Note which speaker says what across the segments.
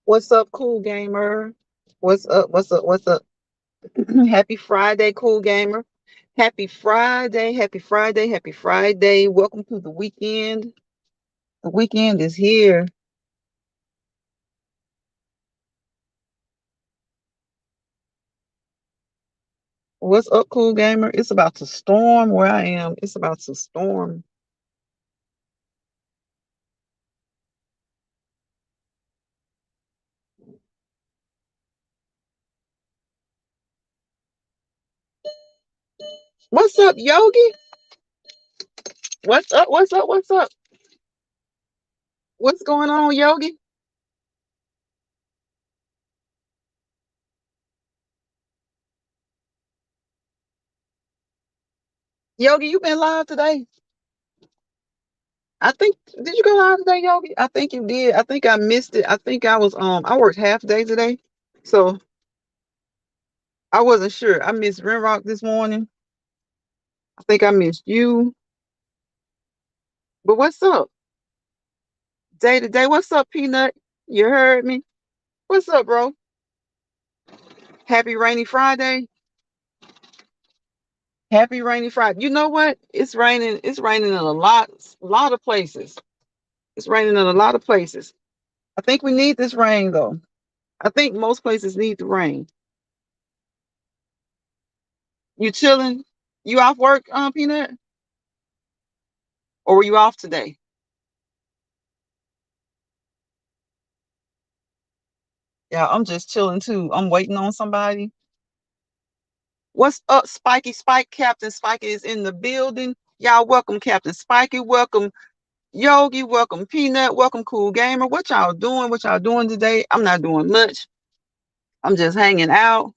Speaker 1: What's up, cool gamer? What's up? What's up? What's up? Happy Friday, cool gamer. Happy Friday, happy Friday, happy Friday. Welcome to the weekend. The weekend is here. What's up, cool gamer? It's about to storm where I am. It's about to storm. What's up, Yogi? What's up? What's up? What's up? What's going on, Yogi? Yogi, you been live today? I think did you go live today, Yogi? I think you did. I think I missed it. I think I worked half day today. So I wasn't sure. I missed Rinrock this morning. I think I missed you. But what's up? Day to day. What's up, Peanut? You heard me? What's up, bro? Happy rainy Friday. Happy rainy Friday. You know what? It's raining. It's raining in a lot of places. It's raining in a lot of places. I think we need this rain though. I think most places need the rain. You chilling? You off work, Peanut? Or were you off today? Yeah, I'm just chilling too. I'm waiting on somebody. What's up, Spiky Spike? Captain Spiky is in the building. Y'all welcome Captain Spiky. Welcome Yogi. Welcome Peanut. Welcome Cool Gamer. What y'all doing? What y'all doing today? I'm not doing much. I'm just hanging out.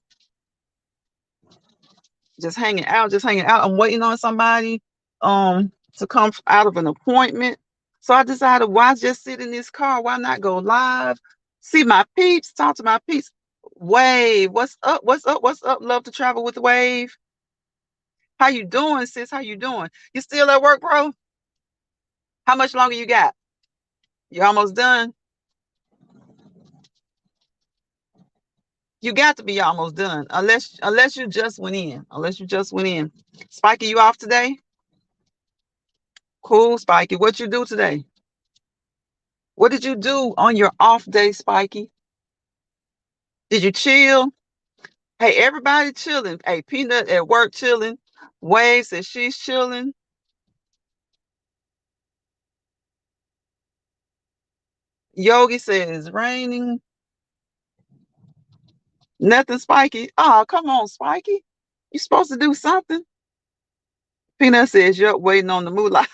Speaker 1: Just hanging out. Just hanging out. I'm waiting on somebody to come out of an appointment. So I decided why just sit in this car? Why not go live? See my peeps, talk to my peeps. Wave, what's up? What's up? What's up? Love to travel with Wave. How you doing, sis? How you doing? You still at work, bro? How much longer you got? You almost done? You got to be almost done. Unless you just went in. Unless you just went in. Spiky, you off today? Cool, Spiky. What you do today? What did you do on your off day, Spiky? Did you chill? Hey, everybody chilling. Hey, Peanut at work chilling. Wave says she's chilling. Yogi says it's raining. Nothing, Spiky. Oh, come on, Spiky. You supposed to do something. Peanut says you're waiting on the moolah.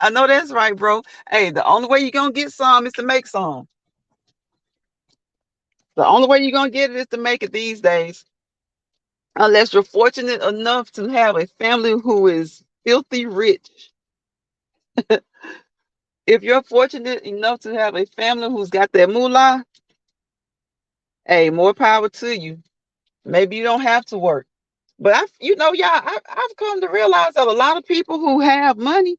Speaker 1: I know that's right, bro. Hey, the only way you're gonna get some is to make some. The only way you're gonna get it is to make it these days. Unless you're fortunate enough to have a family who is filthy rich. If you're fortunate enough to have a family who's got that moolah, hey, more power to you. Maybe you don't have to work. But I've come to realize that a lot of people who have money,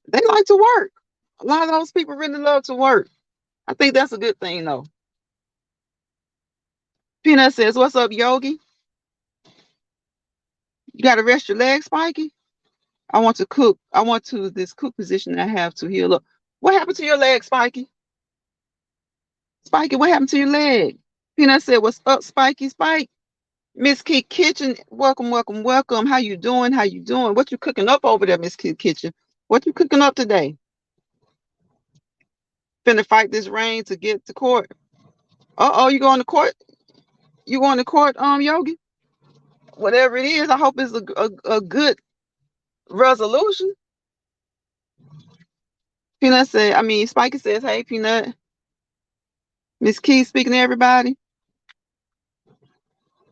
Speaker 1: they like to work. A lot of those people really love to work. I think that's a good thing, though. Peanut says, "What's up, Yogi? You got to rest your legs, Spiky. I want to cook. I want to this cook position I have to heal up. What happened to your leg, Spiky? Spiky, what happened to your leg?" Peanut said, "What's up, Spiky? Spike, Miss Key Kitchen, welcome, welcome, welcome. How you doing? How you doing? What you cooking up over there, Miss Key Kitchen? What you cooking up today? Finna fight this rain to get to court. Uh-oh, you going to court? You going to court, Yogi? Whatever it is, I hope it's a good resolution." Peanut said, I mean, Spiky says, "Hey, Peanut." Miss Key speaking to everybody.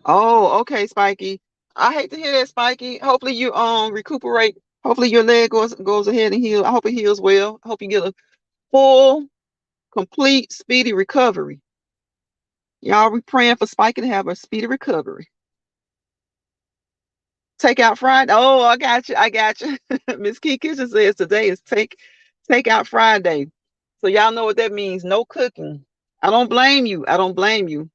Speaker 1: Oh, okay, Spiky. I hate to hear that, Spiky. Hopefully you recuperate. Hopefully your leg goes ahead and heal. I hope it heals well. I hope you get a full, complete, speedy recovery. Y'all be praying for Spiky to have a speedy recovery. Take out Friday. Oh, I got you. I got you. Miss Key Kitchen says today is take out Friday. So y'all know what that means. No cooking. I don't blame you. I don't blame you.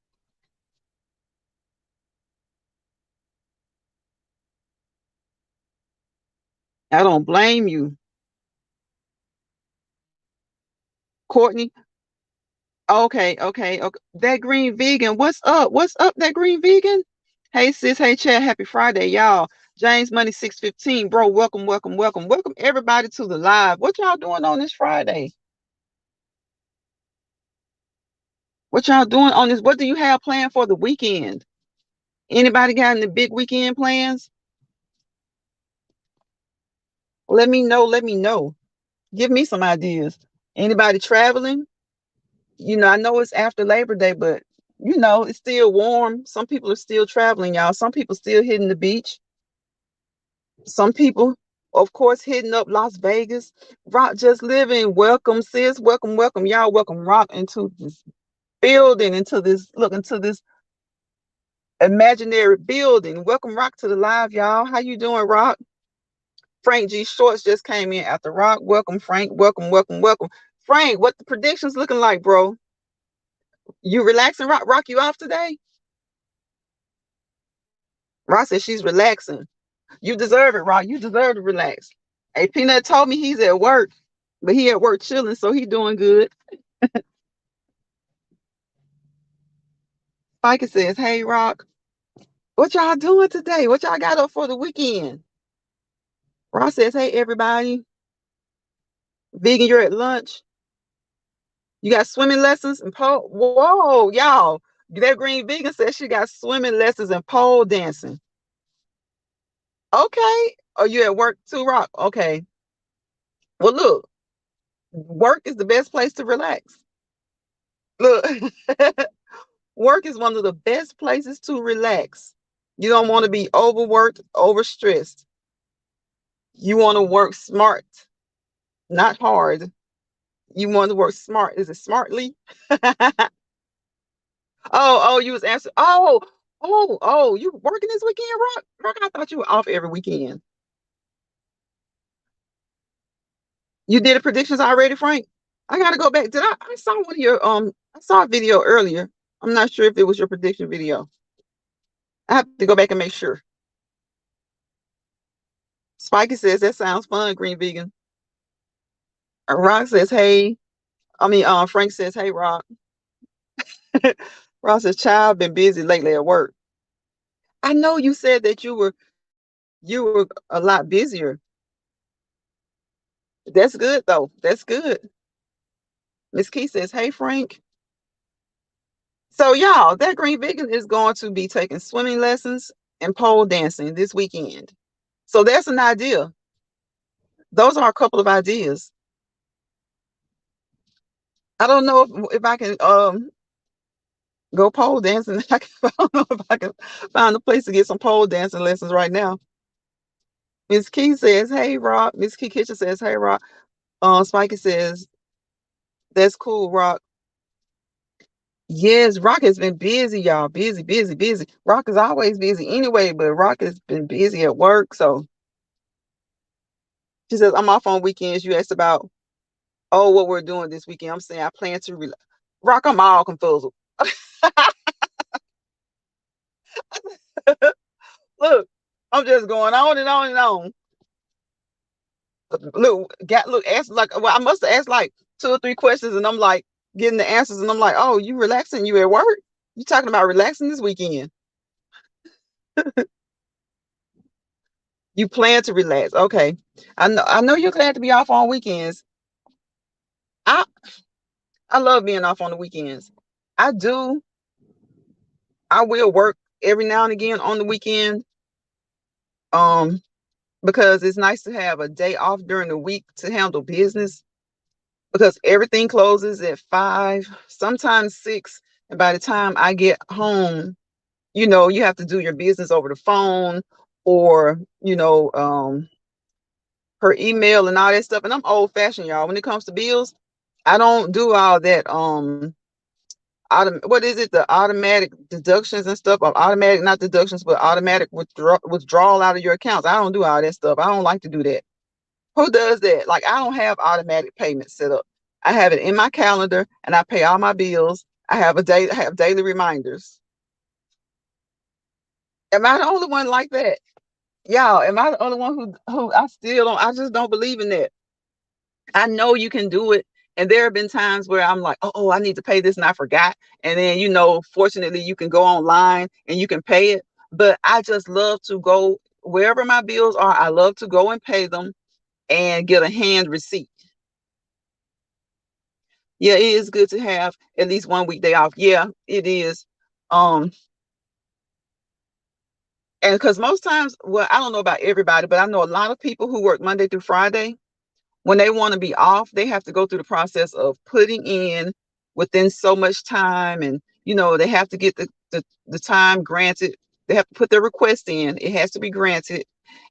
Speaker 1: I don't blame you. Courtney. Okay, okay, okay. That green vegan, what's up? What's up, that green vegan? Hey sis, hey Chad, happy Friday, y'all. James Money 615, bro. Welcome, welcome, welcome. Welcome everybody to the live. What y'all doing on this Friday? What y'all doing on this? What do you have planned for the weekend? Anybody got any big weekend plans? Let me know. Let me know. Give me some ideas. Anybody traveling? I know it's after Labor Day, but it's still warm. Some people are still traveling, y'all. Some people still hitting the beach. Some people, of course, hitting up Las Vegas. Rock just living. Welcome, sis. Welcome, welcome, y'all. Welcome, Rock, into this building, into this imaginary building. Welcome, Rock, to the live, y'all. How you doing, Rock? Frank G. Shorts just came in after Rock. Welcome, Frank. Welcome, welcome, welcome. Frank, what the predictions looking like, bro? You relaxing, Rock? Rock, you off today? Rock said she's relaxing. You deserve it, Rock. You deserve to relax. Hey, Peanut told me he's at work, but he at work chilling, so he doing good. Spike says, "Hey, Rock, what y'all doing today? What y'all got up for the weekend?" Rock says, "Hey, everybody. Vegan, you're at lunch. You got swimming lessons and pole. Whoa, y'all. That green vegan says she got swimming lessons and pole dancing. Okay. Are you at work too, Rock? Okay. Well, look, work is the best place to relax. Look, work is one of the best places to relax. You don't want to be overworked, overstressed. You want to work smart, not hard. You want to work smart. Is it smartly? Oh, you was answering. Oh, you working this weekend, Rock? Rock, I thought you were off every weekend. You did the predictions already, Frank? I gotta go back. I saw one of your I saw a video earlier. I'm not sure if it was your prediction video. I have to go back and make sure. Spiky says that sounds fun, Green Vegan. Rock says, hey. Frank says, hey, Rock. Rock says, child, been busy lately at work. I know you said that you were a lot busier. That's good though. That's good. Miss Key says, hey, Frank. So y'all, that Green Vegan is going to be taking swimming lessons and pole dancing this weekend. So that's an idea. Those are a couple of ideas. I don't know if I can go pole dancing. I don't know if I can find a place to get some pole dancing lessons right now. Miss Key says, hey, Rock. Miss Key Kitchen says, hey, Rock. Spiky says, that's cool, Rock. Yes, Rock has been busy, y'all. Busy, busy, busy. Rock is always busy anyway, but Rock has been busy at work. So she says, I'm off on weekends. You asked about, oh, what we're doing this weekend. I'm saying I plan to relax. Rock, I'm all confused. Look, I'm just going on and on and on. Ask like, well, I must have asked like two or three questions, and I'm like getting the answers, and I'm like, oh, you relaxing? You at work? You talking about relaxing this weekend? You plan to relax? Okay, I know you're glad to be off on weekends. I I love being off on the weekends. I do. I will work every now and again on the weekend. Um, because it's nice to have a day off during the week to handle business because everything closes at 5, sometimes 6. And by the time I get home, you have to do your business over the phone or, per email and all that stuff. And I'm old fashioned, y'all. When it comes to bills, I don't do all that. What is it? The automatic deductions and stuff, or automatic, not deductions, but automatic withdrawal out of your accounts. I don't do all that stuff. I don't like to do that. Who does that? Like, I don't have automatic payments set up. I have it in my calendar and I pay all my bills. I have daily reminders. Am I the only one like that? Y'all, am I the only one who I still don't I just don't believe in that. I know you can do it. And there have been times where I'm like, oh, I need to pay this and I forgot. And then, fortunately, you can go online and you can pay it. But I just love to go wherever my bills are. I love to go and pay them and get a hand receipt. Yeah, it is good to have at least one weekday off. Yeah, it is. Um, and because most times, well, I don't know about everybody, but I know a lot of people who work Monday through Friday. When they want to be off, they have to go through the process of putting in within so much time, and they have to get the time granted. They have to put their request in. It has to be granted.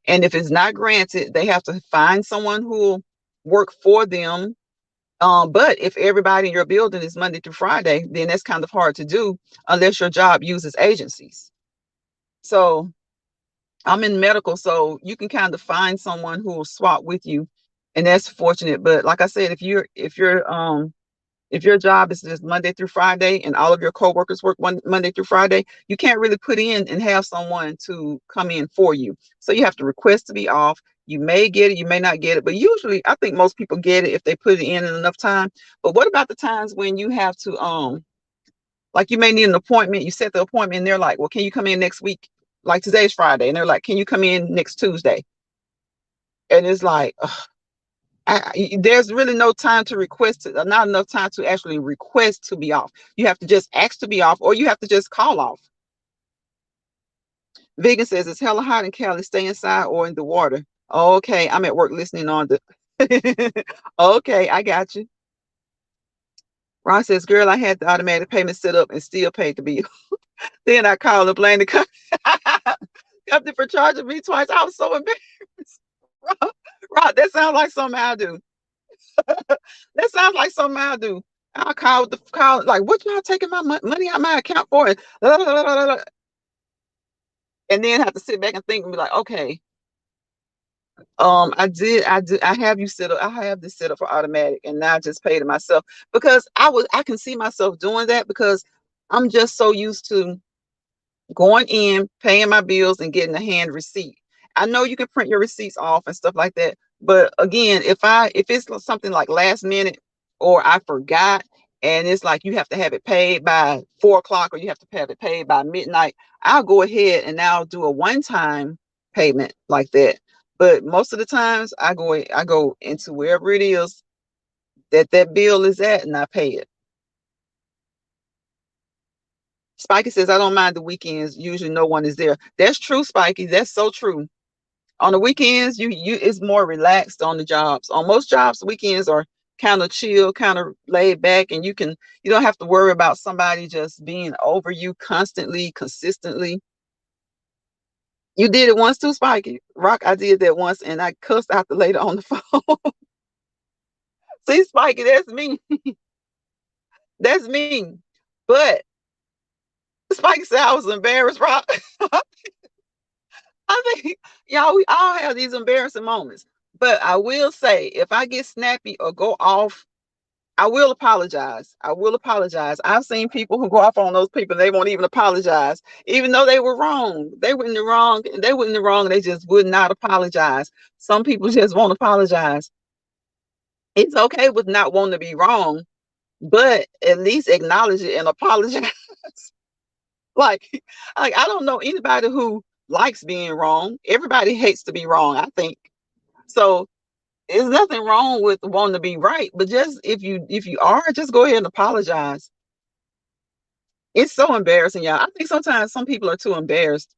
Speaker 1: And if it's not granted, they have to find someone who will work for them. But if everybody in your building is Monday through Friday, then that's kind of hard to do unless your job uses agencies. So I'm in medical, so you can kind of find someone who will swap with you, and that's fortunate. But like I said, if your job is just Monday through Friday and all of your coworkers work Monday through Friday, you can't really put in and have someone to come in for you. So you have to request to be off. You may get it, you may not get it, but usually I think most people get it if they put it in enough time. But what about the times when you have to like you may need an appointment, you set the appointment and they're like, well, can you come in next week? Like today's Friday, and they're like, can you come in next Tuesday? And it's like, there's really no time to request it, not enough time to actually request to be off. You have to just ask to be off, or you have to just call off. Vegan says it's hella hot in Cali. Stay inside or in the water. Okay, I'm at work listening on the. Okay, I got you. Ron says, girl, I had the automatic payment set up and still paid the bill. Then I called and blamed the company for charging me twice. I was so embarrassed. Ron, that sounds like something I'll do. That sounds like something I'll do. I'll call like, what y'all taking my money out my account for? And then have to sit back and think and be like, okay, I have you set up. I have this set up for automatic, and now I just paid it myself because I can see myself doing that because I'm just so used to going in, paying my bills, and getting a hand receipt. I know you can print your receipts off and stuff like that, but again, if it's something like last minute or I forgot, and it's like you have to have it paid by 4 o'clock or you have to have it paid by midnight, I'll go ahead and I'll do a one-time payment like that. But most of the times, I go into wherever it is that bill is at, and I pay it. Spiky says, I don't mind the weekends. Usually no one is there. That's true, Spiky. That's so true. On the weekends, you it's more relaxed on the jobs. On most jobs, weekends are kind of chill, kind of laid back, and you don't have to worry about somebody just being over you constantly, consistently. You did it once too, Spiky. Rock, I did that once and I cussed out the lady on the phone. See, Spiky, that's me. That's me. But Spike said I was embarrassed, Rob. I think y'all, we all have these embarrassing moments. But I will say, if I get snappy or go off, I will apologize. I will apologize. I've seen people who go off on those people, and they won't even apologize, even though they were wrong. They were in the wrong. They were in the wrong. They just would not apologize. Some people just won't apologize. It's okay with not wanting to be wrong, but at least acknowledge it and apologize. Like, I don't know anybody who likes being wrong. Everybody hates to be wrong, I think. So there's nothing wrong with wanting to be right, but just if you are, just go ahead and apologize. It's so embarrassing, y'all. I think sometimes some people are too embarrassed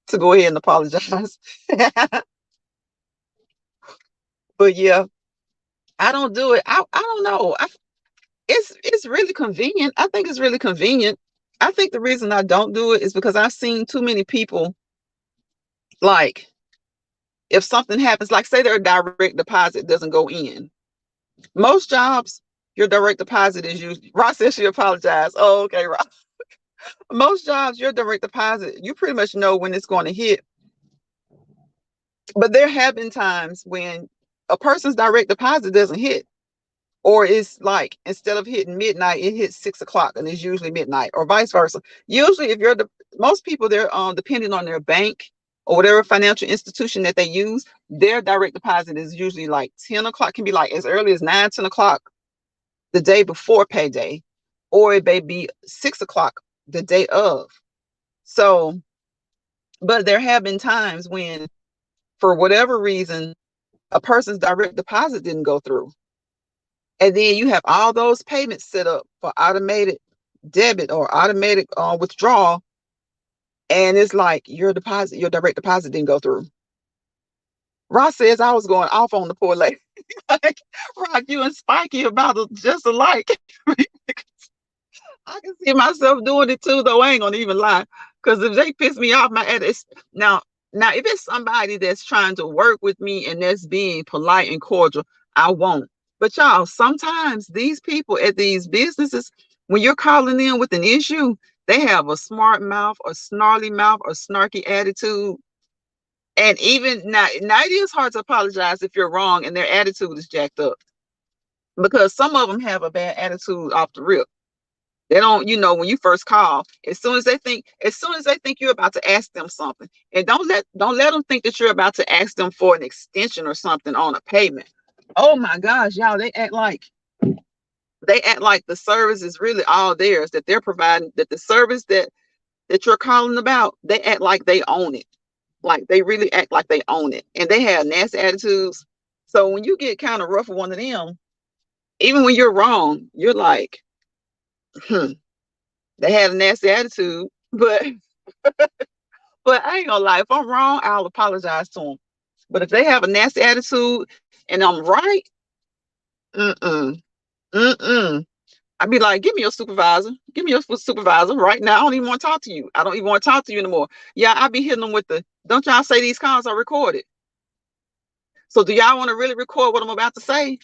Speaker 1: to go ahead and apologize. But yeah, I don't do it. I don't know. It's really convenient. I think it's really convenient. I think the reason I don't do it is because I've seen too many people, like, if something happens, like say their direct deposit doesn't go in. Most jobs, your direct deposit is usually, Ross says she apologized. Oh, okay, Ross. Most jobs, your direct deposit, you pretty much know when it's going to hit. But there have been times when a person's direct deposit doesn't hit, or it's like instead of hitting midnight, it hits 6 o'clock, and it's usually midnight, or vice versa. Usually, if you're the most people, they're depending on their bank or whatever financial institution that they use, their direct deposit is usually like 10 o'clock, can be like as early as 9, 10 o'clock the day before payday, or it may be 6 o'clock the day of. So, but there have been times when, for whatever reason, a person's direct deposit didn't go through. And then you have all those payments set up for automated debit or automatic withdrawal. And it's like your direct deposit didn't go through. Ross says I was going off on the poor lady. Like, Rock, you and Spiky about just alike. I can see myself doing it too, though. I ain't gonna even lie. Because if they piss me off, my it's now if it's somebody that's trying to work with me and that's being polite and cordial, I won't. But y'all, sometimes these people at these businesses, when you're calling in with an issue, they have a smart mouth, or snarly mouth, or snarky attitude. And even now it is hard to apologize if you're wrong and their attitude is jacked up, because some of them have a bad attitude off the rip. They don't, when you first call, as soon as they think you're about to ask them something, and don't let them think that you're about to ask them for an extension or something on a payment. Oh my gosh, y'all, they act like the service is really all theirs, that they're providing, that the service that you're calling about, they act like they own it. Like they really act like they own it, and they have nasty attitudes. So when you get kind of rough with one of them, even when you're wrong, you're like, they had a nasty attitude, but I ain't gonna lie. If I'm wrong, I'll apologize to them. But if they have a nasty attitude and I'm right, mm-mm, mm-mm. I'd be like, give me your supervisor. Give me your supervisor right now. I don't even want to talk to you. I don't even want to talk to you anymore. Yeah, I be hitting them with don't y'all say these calls are recorded. So do y'all want to really record what I'm about to say?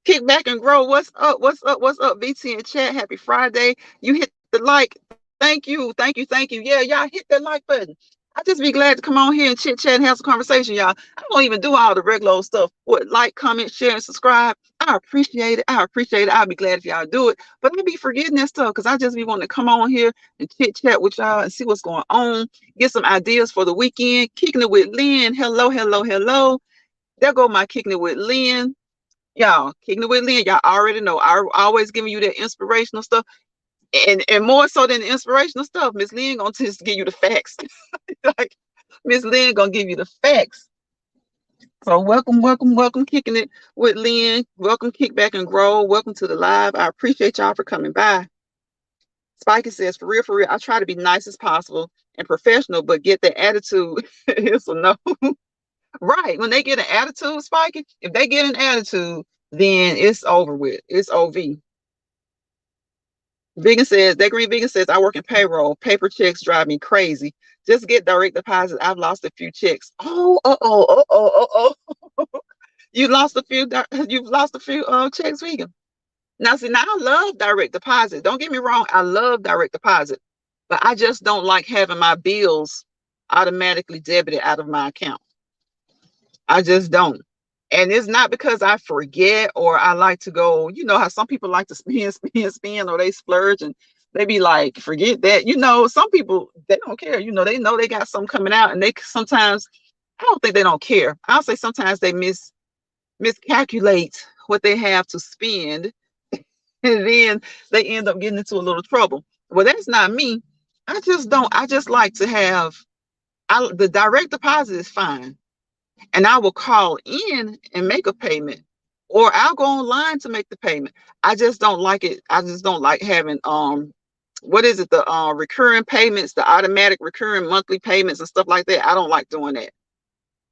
Speaker 1: Kick back and grow. What's up? What's up? What's up? VT in chat. Happy Friday. You hit the like. Thank you. Thank you. Thank you. Yeah, y'all hit that like button. I just be glad to come on here and chit chat and have some conversation, y'all. I don't even do all the regular stuff. What, like, comment, share, and subscribe. I appreciate it. I appreciate it. I'll be glad if y'all do it. But I be forgetting that stuff because I just be wanting to come on here and chit chat with y'all and see what's going on. Get some ideas for the weekend. Kicking it with Lynn. Hello, hello, hello. There go my kicking it with Lynn. Y'all, kicking it with Lynn, y'all already know. I always giving you that inspirational stuff. And more so than the inspirational stuff, Miss Lynn gonna just give you the facts. Like, Miss Lynn gonna give you the facts. So welcome, welcome, welcome, kicking it with Lynn. Welcome, Kick Back and Grow. Welcome to the live. I appreciate y'all for coming by. Spiky says, for real, I try to be nice as possible and professional, but get the attitude. It's a no. Right. When they get an attitude, Spiky, if they get an attitude, then it's over with. It's OV. Vegan says, I work in payroll. Paper checks drive me crazy. Just get direct deposit. I've lost a few checks. Oh, You've lost a few checks, Vegan. Now, see, now I love direct deposit. Don't get me wrong, I love direct deposit, but I just don't like having my bills automatically debited out of my account. I just don't. And it's not because I forget or I like to go, how some people like to spin, or they splurge and they be like, forget that. Some people, they don't care. They know they got something coming out, and they sometimes, I don't think they don't care. I'll say sometimes they miscalculate what they have to spend, and then they end up getting into a little trouble. Well, that's not me. I just like to have, the direct deposit is fine. And I will call in and make a payment, or I'll go online to make the payment. I just don't like it. I just don't like having what is it, the recurring payments, the automatic recurring monthly payments and stuff like that. I don't like doing that.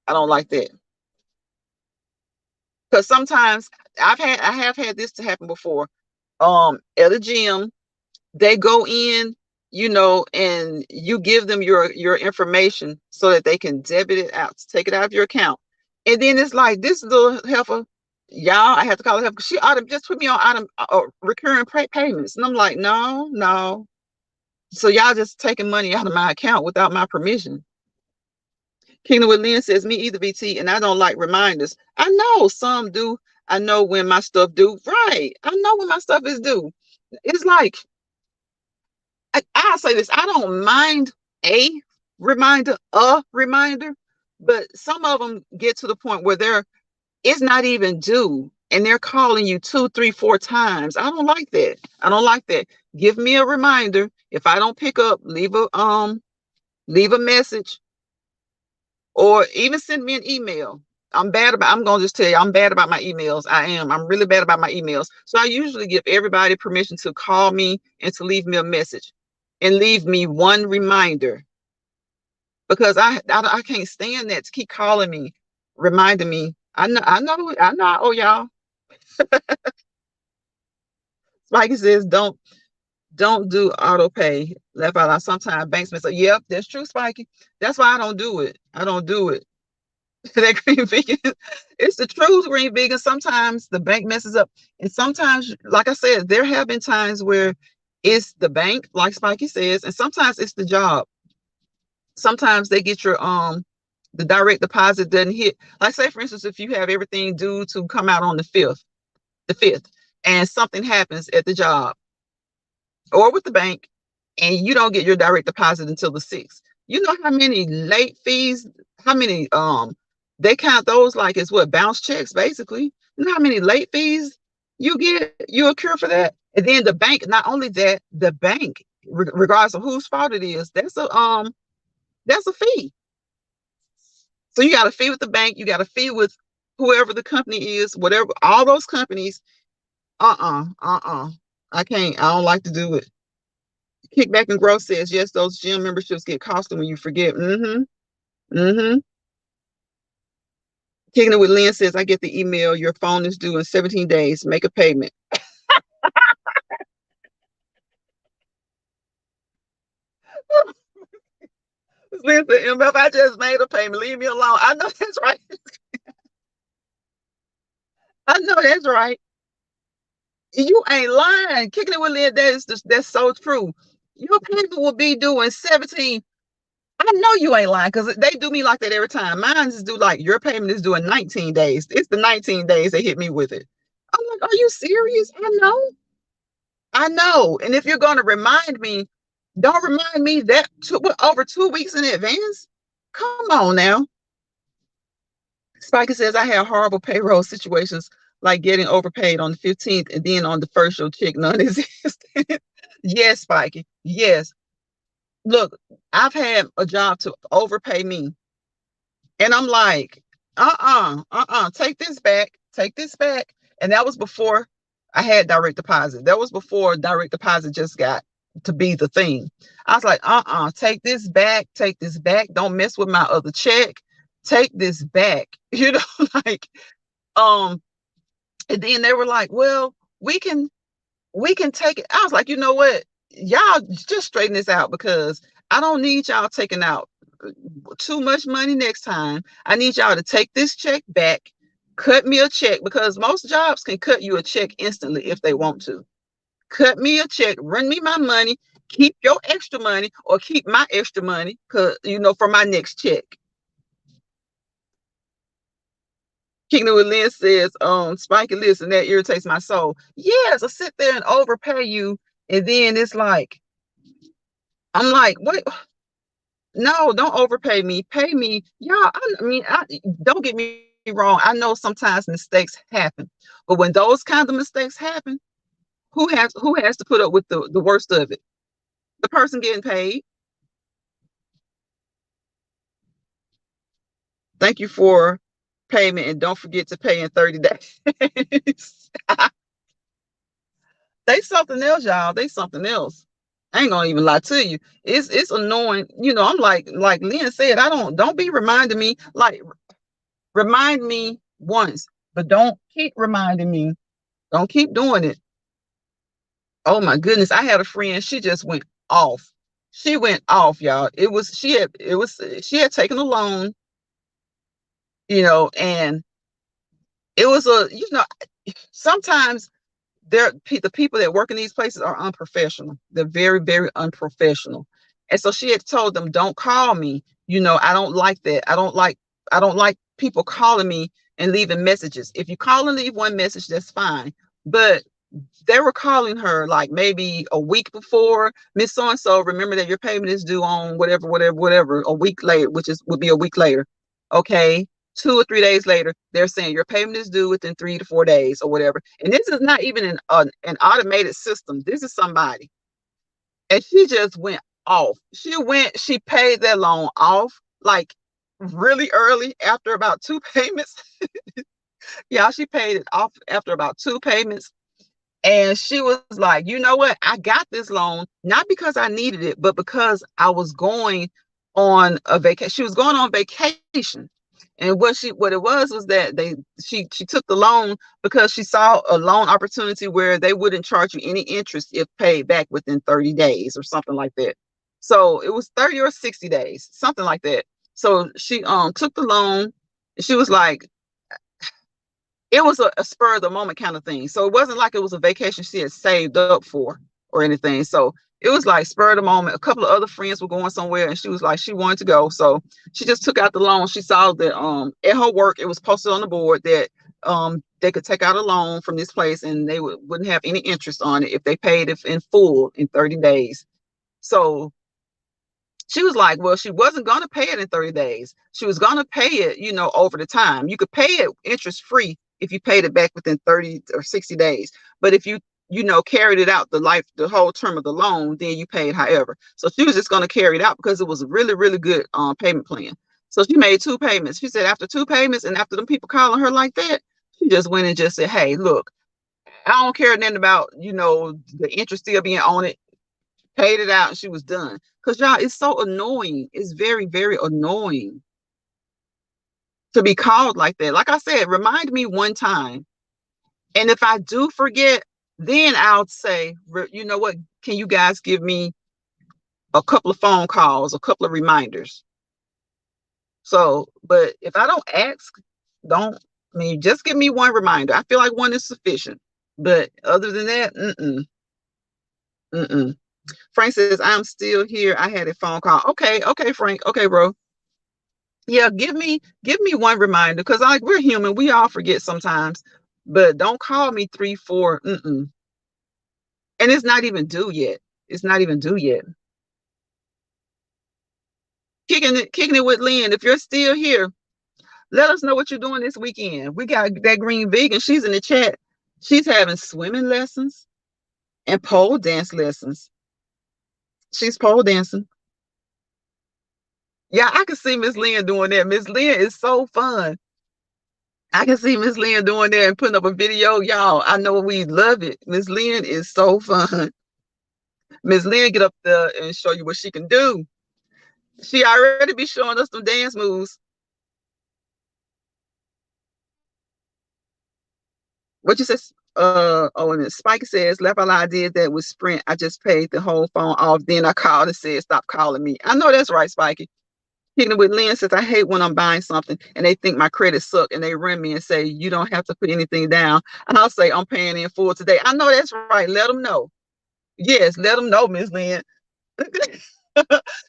Speaker 1: I don't like that. Because sometimes I have had this to happen before. At a gym, they go in, and you give them your information so that they can debit it out, take it out of your account. And then it's like, this little heifer, y'all, I have to call her heifer. She ought to just put me on recurring payments. And I'm like, no. So y'all just taking money out of my account without my permission. Kingdom with Lynn says, me either, BT, and I don't like reminders. I know some do. I know when my stuff due. Right. I know when my stuff is due. It's like, I'll say this. I don't mind a reminder, but some of them get to the point where it's not even due and they're calling you 2, 3, 4 times. I don't like that. I don't like that. Give me a reminder. If I don't pick up, leave a message or even send me an email. I'm gonna just tell you, I'm bad about my emails. I'm really bad about my emails. So I usually give everybody permission to call me and to leave me a message and leave me one reminder, because I can't stand that to keep calling me, reminding me. I know. Oh, y'all. Spikey says, don't do auto pay. Left out. Sometimes banks mess up. Yep, that's true, Spikey. That's why I don't do it. I don't do it. That green vegan, it's the truth, green vegan. Sometimes the bank messes up, and sometimes, like I said, there have been times where it's the bank, like Spikey says, and sometimes it's the job. Sometimes they get your the direct deposit doesn't hit. Like, say for instance, if you have everything due to come out on the fifth, and something happens at the job or with the bank, and you don't get your direct deposit until the 6th. You know how many late fees, how many they count those like it's what, bounce checks basically. You know how many late fees you accrue for that? And then the bank, not only that, the bank, regardless of whose fault it is, that's a fee. So you got a fee with the bank, you got a fee with whoever the company is, whatever, all those companies. I can't, I don't like to do it. Kickback and Growth says, yes, those gym memberships get costly when you forget. Kicking it with Lynn says, I get the email, your phone is due in 17 days, make a payment. Lynn said, MF, I just made a payment, leave me alone. I know that's right. I know that's right. You ain't lying. Kicking it with Lynn, that's so true. Your payment will be due in 17. I know you ain't lying, because they do me like that every time. Mine is due, like, your payment is due in 19 days. It's the 19 days they hit me with it. I'm like, are you serious? I know. I know. And if you're going to remind me, don't remind me that over 2 weeks in advance. Come on now. Spiker says, I have horrible payroll situations, like getting overpaid on the 15th and then on the first your check non-existent. Yes, Spiky. Yes. Look, I've had a job to overpay me. And I'm like, take this back. Take this back. And that was before I had direct deposit. That was before direct deposit just got to be the thing. I was like, take this back. Take this back. Don't mess with my other check. Take this back. You know, like, and then they were like, well, we can take it. I was like, you know what? Y'all just straighten this out, because I don't need y'all taking out too much money next time. I need y'all to take this check back, cut me a check, because most jobs can cut you a check instantly if they want to. Cut me a check, run me my money, keep your extra money, or keep my extra money, for my next check. Kingdom with Lynn says, Spike and listen, that irritates my soul. Yes, I sit there and overpay you, and then it's like, I'm like, what? No, don't overpay me. Pay me. Y'all, don't get me wrong. I know sometimes mistakes happen. But when those kind of mistakes happen, who has to put up with the worst of it? The person getting paid. Thank you for payment, and don't forget to pay in 30 days. They something else, y'all. They something else. I ain't gonna even lie to you. It's annoying. I'm like Lynn said, don't be reminding me. Like, remind me once, but don't keep reminding me. Don't keep doing it. Oh my goodness. I had a friend, she just went off. She went off, y'all. She had taken a loan, and it was sometimes the people that work in these places are unprofessional. They're very, very unprofessional. And so she had told them, don't call me. I don't like that. I don't like people calling me and leaving messages. If you call and leave one message, that's fine. But they were calling her like maybe a week before, Miss So and so, remember that your payment is due on whatever, whatever, whatever, a week later, which is would be a week later. Okay. 2 or 3 days later, they're saying your payment is due within 3 to 4 days or whatever. And this is not even an automated system. This is somebody. And she just went off. She paid that loan off like really early after about two payments. Yeah, she paid it off after about two payments. And she was like, you know what? I got this loan not because I needed it, but because I was going on a vacation. She was going on vacation. And what it was that she took the loan because she saw a loan opportunity where they wouldn't charge you any interest if paid back within 30 days or something like that. So it was 30 or 60 days, something like that. So she took the loan. She was like, it was a spur of the moment kind of thing. So it wasn't like it was a vacation she had saved up for or anything. So it was like spur of the moment. A couple of other friends were going somewhere and she was like, she wanted to go. So she just took out the loan. She saw that at her work, it was posted on the board that they could take out a loan from this place and they wouldn't have any interest on it if they paid it in full in 30 days. So she was like, well, she wasn't going to pay it in 30 days. She was going to pay it, over the time. You could pay it interest free if you paid it back within 30 or 60 days. But if you, carried it out the whole term of the loan, then you paid however. So she was just going to carry it out because it was a really, really good payment plan. So she made two payments. She said after two payments and after them people calling her like that, she just went and just said, hey, look, I don't care nothing about, the interest still being on it, paid it out, and she was done. Because y'all, it's so annoying. It's very, very annoying to be called like that. Like I said, remind me one time. And if I do forget, then I'll say, you know what? Can you guys give me a couple of phone calls, a couple of reminders? So, but if I don't ask, just give me one reminder. I feel like one is sufficient. But other than that, mm-mm. Frank says, I'm still here. I had a phone call. Okay, Frank. Okay, bro. Yeah, give me one reminder because we're human. We all forget sometimes. But don't call me 3, 4. And it's not even due yet. It's not even due yet. Kicking it with Lynn. If you're still here, let us know what you're doing this weekend. We got that green vegan. She's in the chat. She's having swimming lessons and pole dance lessons. She's pole dancing. Yeah, I can see Miss Lynn doing that. Miss Lynn is so fun. I can see Miss Lynn doing that and putting up a video. Y'all, I know we love it. Miss Lynn is so fun. Miss Lynn get up there and show you what she can do. She already be showing us some dance moves. What you said? And Spike says, left all I did that with Sprint. I just paid the whole phone off. Then I called and said, stop calling me. I know that's right, Spikey. Kicking with Lynn says, I hate when I'm buying something and they think my credit suck and they ring me and say, you don't have to put anything down. And I'll say, I'm paying in full today. I know that's right. Let them know. Yes, let them know, Miss Lynn.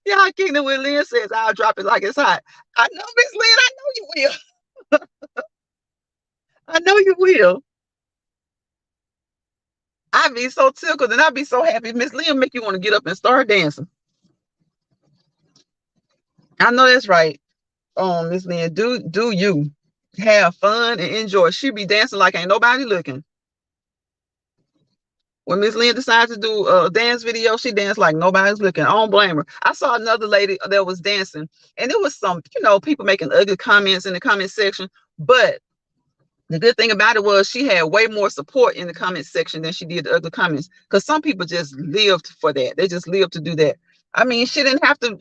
Speaker 1: Yeah, kicking it with Lynn says, I'll drop it like it's hot. I know, Miss Lynn, I know you will. I know you will. I'd be so tickled and I'd be so happy. Miss Lynn make you want to get up and start dancing. I know that's right. Miss Lynn, do you have fun and enjoy? She be dancing like ain't nobody looking. When Miss Lynn decides to do a dance video, she danced like nobody's looking. I don't blame her. I saw another lady that was dancing, and it was some, people making ugly comments in the comment section. But the good thing about it was she had way more support in the comment section than she did the ugly comments. Because some people just lived for that. They just lived to do that. I mean, she didn't have to.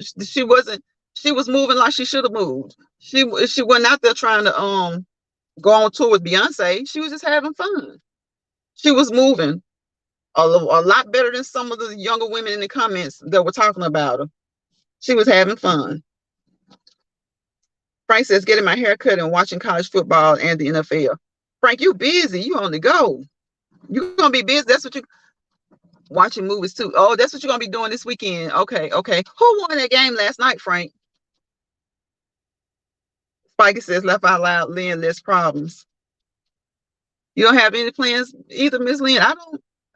Speaker 1: She was moving like she should have moved. She wasn't out there trying to go on tour with Beyonce. She was just having fun. She was moving a lot better than some of the younger women in the comments that were talking about her. She was having fun. Frank says, getting my hair cut and watching college football and the NFL. Frank, you busy. You on the go. You're going to be busy. That's what you watching movies too. Oh, that's what you're going to be doing this weekend. Okay. Who won that game last night, Frank? Spikey says, laugh out loud, Lynn, less problems. You don't have any plans either, Miss Lynn? I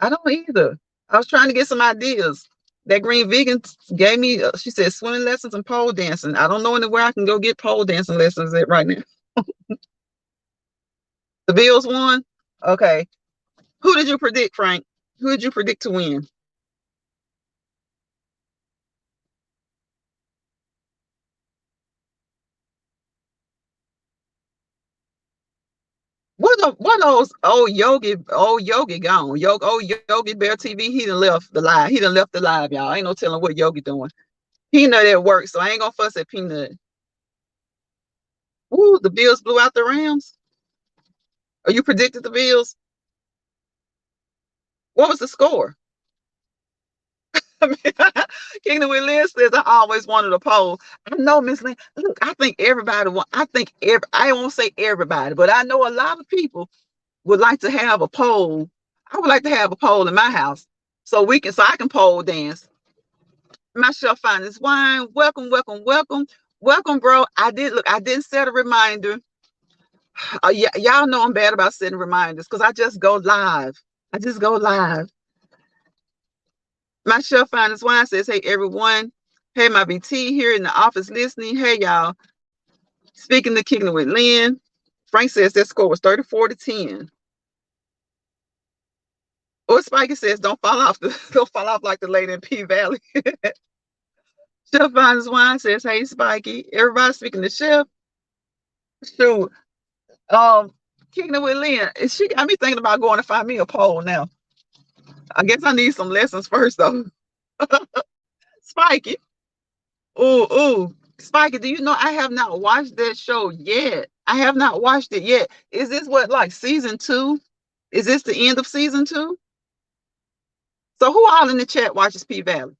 Speaker 1: don't either. I was trying to get some ideas. That green vegan gave me, she said, swimming lessons and pole dancing. I don't know anywhere I can go get pole dancing lessons at right now. The Bills won? Okay. Who did you predict, Frank? Who did you predict to win? What those old Yogi gone. Yogi Bear TV, he done left the live. He done left the live, y'all. Ain't no telling what Yogi doing. Peanut at work, so I ain't gonna fuss at Peanut. Ooh, the Bills blew out the Rams. Are you predicted the Bills? What was the score? I mean, Kingdom with Liz says I always wanted a poll. I know, Miss Lynn. Look, I think everybody want. I won't say everybody, but I know a lot of people would like to have a poll. I would like to have a poll in my house so I can pole dance. Myself find this wine. Welcome, welcome, welcome, welcome, bro. I didn't set a reminder. Y'all know I'm bad about setting reminders because I just go live. I just go live. My chef finds wine says, hey, everyone. Hey, my BT here in the office listening. Hey, y'all. Speaking the Kingdom with Lynn. Frank says that score was 34-10. Or Spikey says, don't fall off like the lady in P Valley. Chef finds wine says, hey, Spikey. Everybody speaking to Chef. Shoot. Kingdom with Lynn. She got me thinking about going to find me a pole now. I guess I need some lessons first, though. Spikey. Ooh. Spikey, do you know I have not watched that show yet? I have not watched it yet. Is this what, like season 2? Is this the end of season 2? So who all in the chat watches P Valley?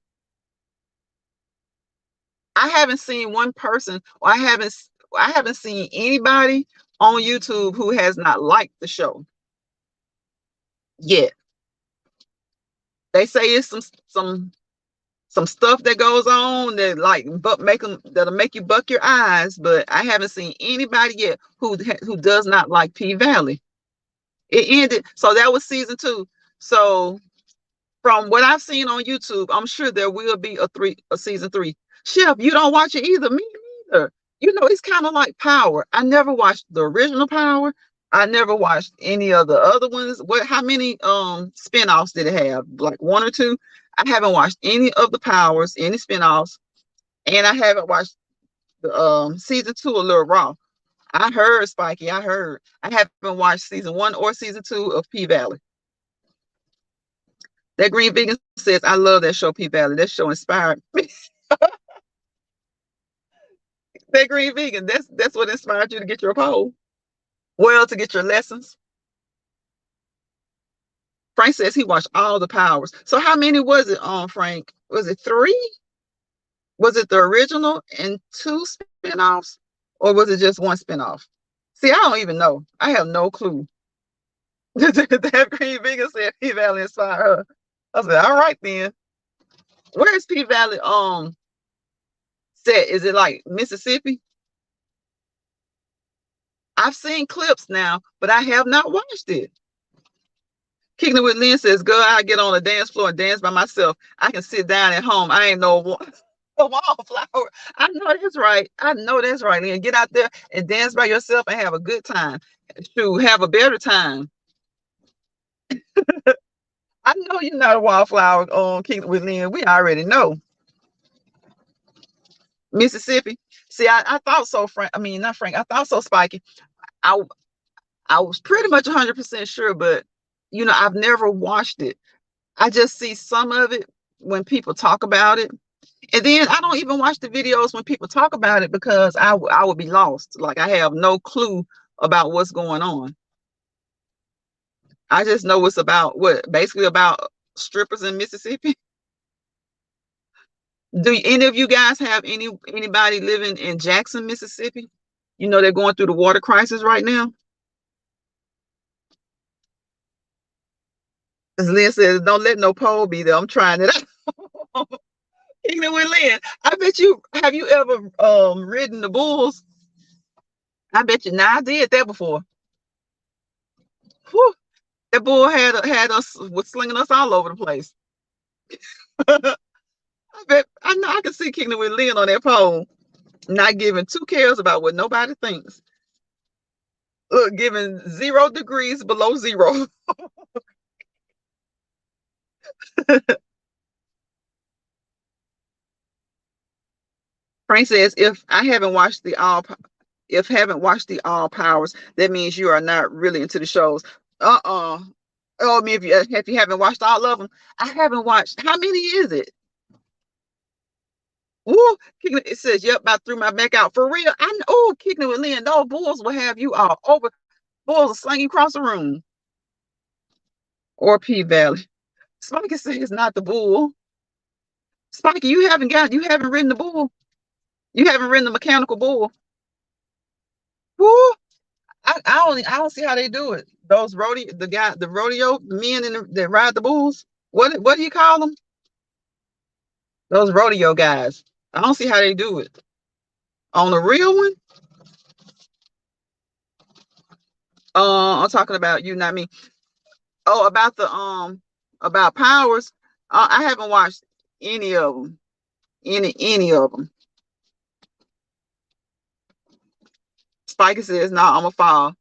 Speaker 1: I haven't seen one person, or I haven't seen anybody on YouTube who has not liked the show yet. They say it's some stuff that goes on that that'll make you buck your eyes, but I haven't seen anybody yet who does not like P Valley. It ended, so that was season 2. So from what I've seen on YouTube, I'm sure there will be a season 3. Chef, you don't watch it either. Me neither. You know, it's kind of like Power. I never watched the original Power. I never watched any of the other ones. How many spin-offs did it have? Like 1 or 2? I haven't watched any of the Powers, any spin-offs, and I haven't watched the season 2 of Little Raw. I heard, Spikey. I haven't watched season 1 or season 2 of P Valley. That Green Vegan says, I love that show, P Valley. That show inspired me. That Green Vegan, that's what inspired you to get your pole. Well, to get your lessons. Frank says he watched all the Powers. So how many was it on, Frank? Was it 3? Was it the original and 2 spin-offs? Or was it just 1 spin-off? See, I don't even know. I have no clue. That Green Vegan said P Valley inspired her. I said, all right then. Where's P Valley set? Is it like Mississippi? I've seen clips now, but I have not watched it. Kicking it with Lynn says, girl, I get on the dance floor and dance by myself. I can sit down at home. I ain't no wallflower. I know that's right. Lynn. Get out there and dance by yourself and have a good time. To have a better time. I know you're not a wallflower on Kicking with Lynn. We already know. Mississippi. See, I thought so, Frank. I mean, not Frank. I thought so, Spikey. I was pretty much 100% sure, but you know, I've never watched it. I just see some of it when people talk about it. And then I don't even watch the videos when people talk about it because I would be lost. Like I have no clue about what's going on. I just know it's about basically about strippers in Mississippi. Do any of you guys have anybody living in Jackson, Mississippi? You know, they're going through the water crisis right now. As Lynn says, don't let no pole be there. I'm trying it out. Even with Lynn, I bet have you ever ridden the bulls? I bet you. Now I did that before. Whew, that bull had us was slinging us all over the place. I bet I know I can see Kingdom with Lynn on that pole, not giving two cares about what nobody thinks. Look, giving 0 degrees below zero. Frank says, if haven't watched the All Powers, that means you are not really into the shows. Oh, I mean, if you haven't watched all of them, I haven't watched. How many is it? Ooh, it says, yep, I threw my back out for real. I know. Oh, kicking it with Lynn. No, bulls will have you all over. Bulls will sling you across the room. Or P Valley. Spiky says it's not the bull. Spiky, you haven't ridden the bull. You haven't ridden the mechanical bull. Woo! I don't see how they do it. Those rodeo men that ride the bulls. What do you call them? Those rodeo guys. I don't see how they do it. On the real one, I'm talking about you, not me. Oh, about Powers. I haven't watched any of them. Any of them. Spiky says, "No, I'm gonna fall."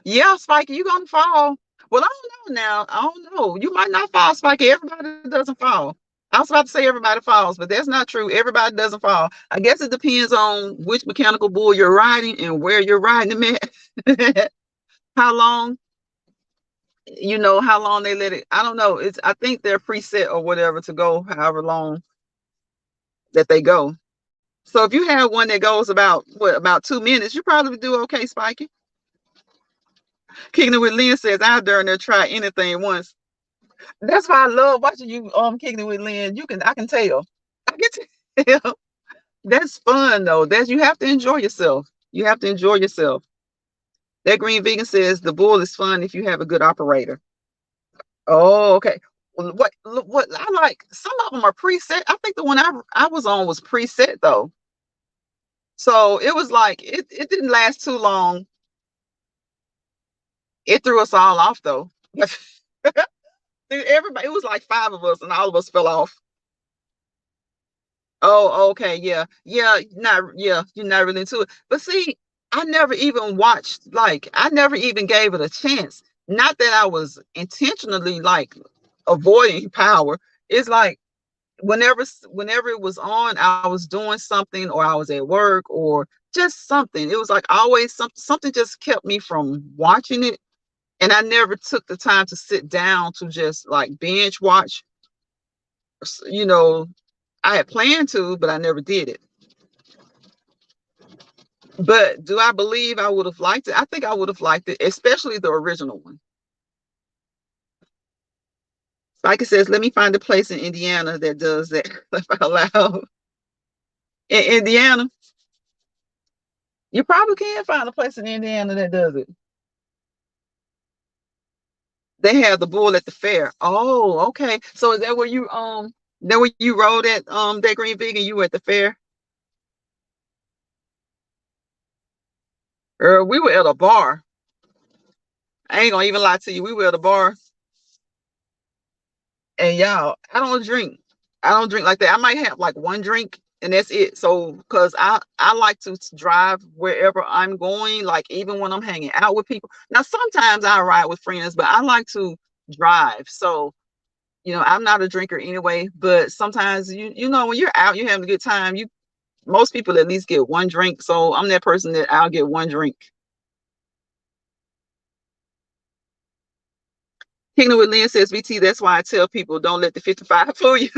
Speaker 1: Yeah, Spiky, you gonna fall. Well, I don't know now. I don't know. You might not fall, Spiky. Everybody doesn't fall. I was about to say everybody falls, but that's not true. Everybody doesn't fall. I guess it depends on which mechanical bull you're riding and where you're riding them at. How long, how long they let it. I don't know. I think they're preset or whatever to go however long that they go. So if you have one that goes about 2 minutes, you probably do okay, Spiky. Kicking it with Lynn says, I dare her try anything once. That's why I love watching you kicking it with Lynn. I can tell. I can tell. That's fun though. You have to enjoy yourself. You have to enjoy yourself. That green vegan says the bull is fun if you have a good operator. Oh, okay. Well, what I like, some of them are preset. I think the one I was on was preset though. So it was like it didn't last too long. It threw us all off though. Everybody, it was like 5 of us and all of us fell off. Oh, okay, yeah. You're not really into it. But see, I never even watched, like, I never even gave it a chance. Not that I was intentionally like avoiding Power. It's like whenever it was on, I was doing something or I was at work or just something. It was like always something just kept me from watching it. And I never took the time to sit down to just like binge watch. You know, I had planned to, but I never did it. But do I believe I would have liked it? I think I would have liked it, especially the original one. Like it says, let me find a place in Indiana that does that. Laugh out loud. In Indiana, you probably can find a place in Indiana that does it. They have the bull at the fair. Oh, okay. So is that where you rode at that Green Vegan? You were at the fair? Or we were at a bar. I ain't gonna even lie to you. We were at a bar. And y'all, I don't drink like that. I might have like one drink and that's it. So because I like to drive wherever I'm going, like even when I'm hanging out with people. Now sometimes I ride with friends, but I like to drive. So I'm not a drinker anyway, but sometimes when you're out, you're having a good time. Most people at least get one drink. So I'm that person that I'll get one drink. Kingdom with Lynn says, VT, that's why I tell people don't let the 55 fool you.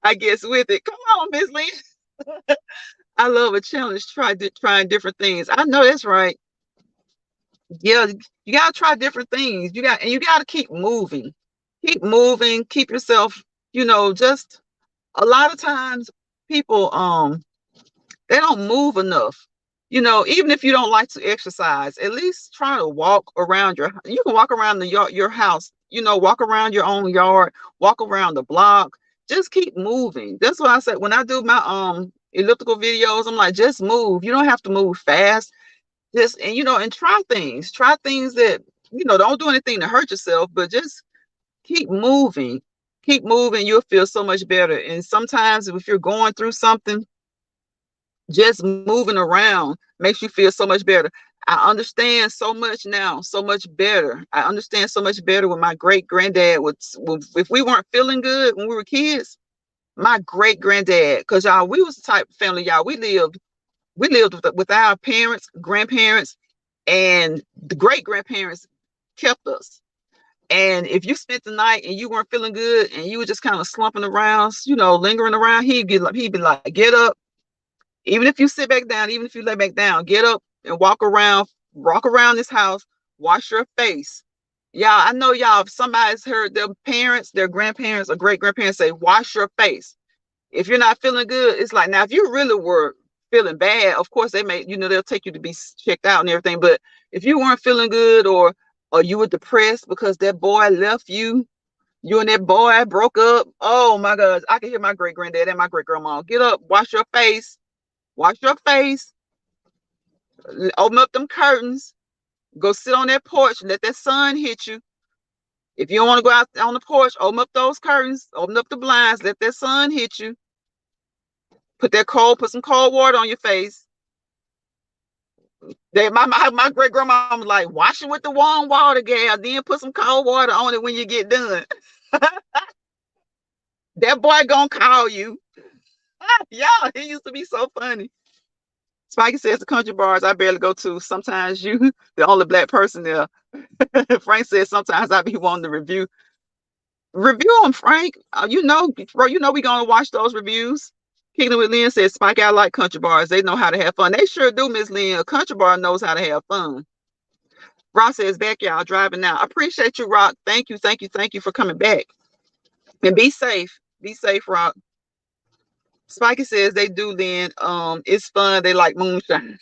Speaker 1: I guess with it. Come on, Miss Lynn. I love a challenge, trying different things. I know that's right. Yeah, you gotta try different things. You gotta keep moving. Keep moving, keep yourself, just a lot of times people they don't move enough. Even if you don't like to exercise, at least try to walk around you can walk around your house, walk around your own yard, walk around the block, just keep moving. That's what I said when I do my elliptical videos. I'm like, just move. You don't have to move fast. Just, and and try things that, don't do anything to hurt yourself, but just keep moving. Keep moving. You'll feel so much better. And sometimes if you're going through something, just moving around makes you feel so much better. I understand so much now, so much better. I understand so much better when my great granddad if we weren't feeling good when we were kids, my great granddad, because y'all, we was the type of family, y'all, we lived with our parents, grandparents, and the great grandparents kept us. And if you spent the night and you weren't feeling good and you were just kind of slumping around, lingering around, he'd be like, get up. Even if you sit back down, even if you lay back down, get up and walk around this house, wash your face. Y'all, I know y'all, if somebody's heard their parents, their grandparents, or great grandparents say, wash your face. If you're not feeling good, it's like, now, if you really were feeling bad, of course they'll take you to be checked out and everything. But if you weren't feeling good, or you were depressed because that boy left you and that boy broke up, oh my God, I can hear my great granddad and my great grandma, get up, wash your face, open up them curtains, go sit on that porch, let that sun hit you. If you don't want to go out on the porch, open up those curtains, open up the blinds, let that sun hit you. Put some cold water on your face. My great grandma was like, wash it with the warm water, gal, then put some cold water on it when you get done. That boy gonna call you. Y'all, he used to be so funny. Spikey says the country bars I barely go to. Sometimes you, the only black person there. Frank says sometimes I be wanting to review them, Frank. Bro, we gonna watch those reviews. Kingdom with Lynn says Spike, I like country bars. They know how to have fun. They sure do, Miss Lynn. A country bar knows how to have fun. Rock says back, y'all driving now. I appreciate you, Rock. Thank you for coming back. And be safe. Be safe, Rock. Spikey says they do, Lynn. It's fun. They like moonshine.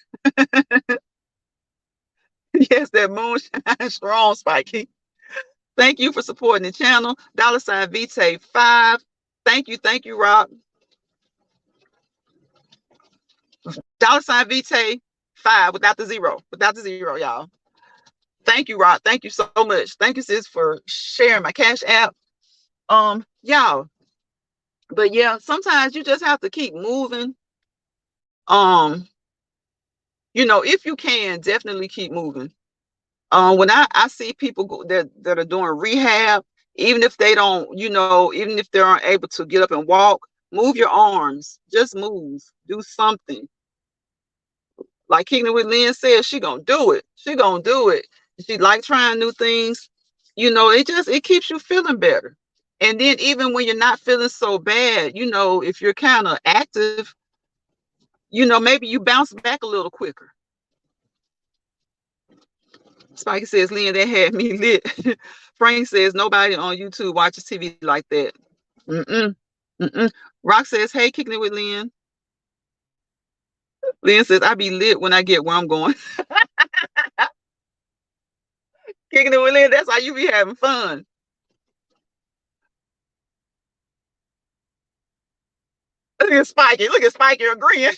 Speaker 1: Yes, that moonshine strong, Spikey. Thank you for supporting the channel. $ Vitae 5. Thank you, Rock. $ Vitae 5 without the zero, y'all. Thank you, Rock. Thank you so much. Thank you, sis, for sharing my Cash App. Y'all. But yeah, sometimes you just have to keep moving. If you can, definitely keep moving. When I see people that are doing rehab, even if they don't, even if they aren't able to get up and walk, move your arms. Just move. Do something. Like Kingdom with Lynn said, she gonna do it. She gonna do it. She like trying new things. It keeps you feeling better. And then even when you're not feeling so bad, if you're kind of active, maybe you bounce back a little quicker. Spike says, Lynn, that had me lit. Frank says, nobody on YouTube watches TV like that. Rock says, hey, kicking it with Lynn. Lynn says, I be lit when I get where I'm going. Kicking it with Lynn, that's how you be having fun. Look at Spikey agreeing.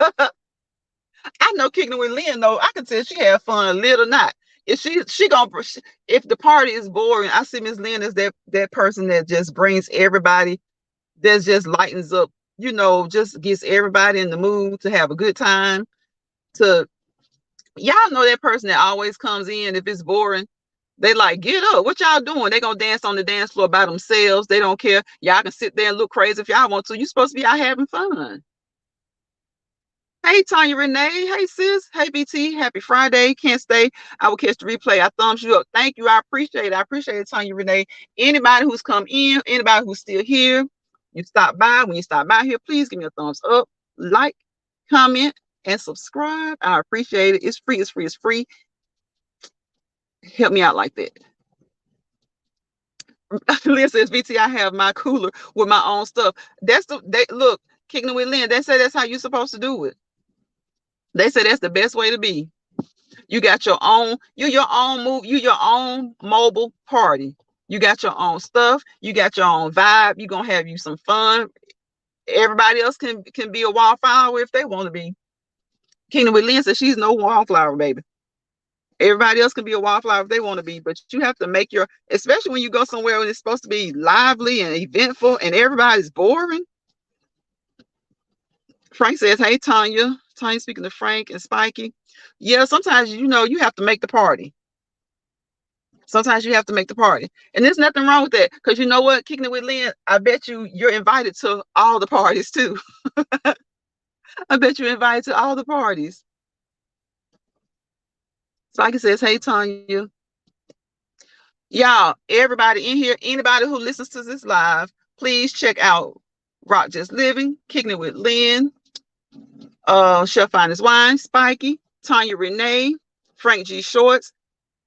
Speaker 1: I know kicking it with Lynn, though. I can tell she had fun, lit or not. If if the party is boring, I see Miss Lynn as that person that just brings everybody, that just lightens up, just gets everybody in the mood to have a good time. Y'all know that person that always comes in, if it's boring, they like, get up, what y'all doing? They gonna dance on the dance floor by themselves. They don't care. Y'all can sit there and look crazy if y'all want to. You're supposed to be out having fun. Hey, Tanya Renee. Hey, sis. Hey, BT. Happy Friday. Can't stay. I will catch the replay. I thumbs you up. Thank you. I appreciate it. I appreciate it, Tanya Renee. Anybody who's come in, anybody who's still here, you stop by. When you stop by here, please give me a thumbs up, like, comment, and subscribe. I appreciate it. It's free. It's free. It's free. Help me out like that. Lynn says, BT, I have my cooler with my own stuff. Look, kicking it with Lynn. They say that's how you're supposed to do it. They say that's the best way to be. You got your own, you're your own mobile party. You got your own stuff. You got your own vibe. You're going to have you some fun. Everybody else can be a wildflower if they want to be. Kingdom with Lynn says she's no wallflower, baby. Everybody else can be a wallflower if they want to be, but you have to make your, especially when you go somewhere when it's supposed to be lively and eventful and everybody's boring. Frank says, hey, Tanya. Tanya speaking to Frank and Spiky. Yeah, sometimes, you have to make the party. Sometimes you have to make the party. And there's nothing wrong with that. Because you know what? Kicking it with Lynn, I bet you're invited to all the parties too. I bet you're invited to all the parties. Spiky says, hey, Tanya. Y'all, everybody in here, anybody who listens to this live, please check out Rock Just Living, Kicking It with Lynn, Chef Finest Wine, Spiky, Tanya Renee, Frank G. Shorts,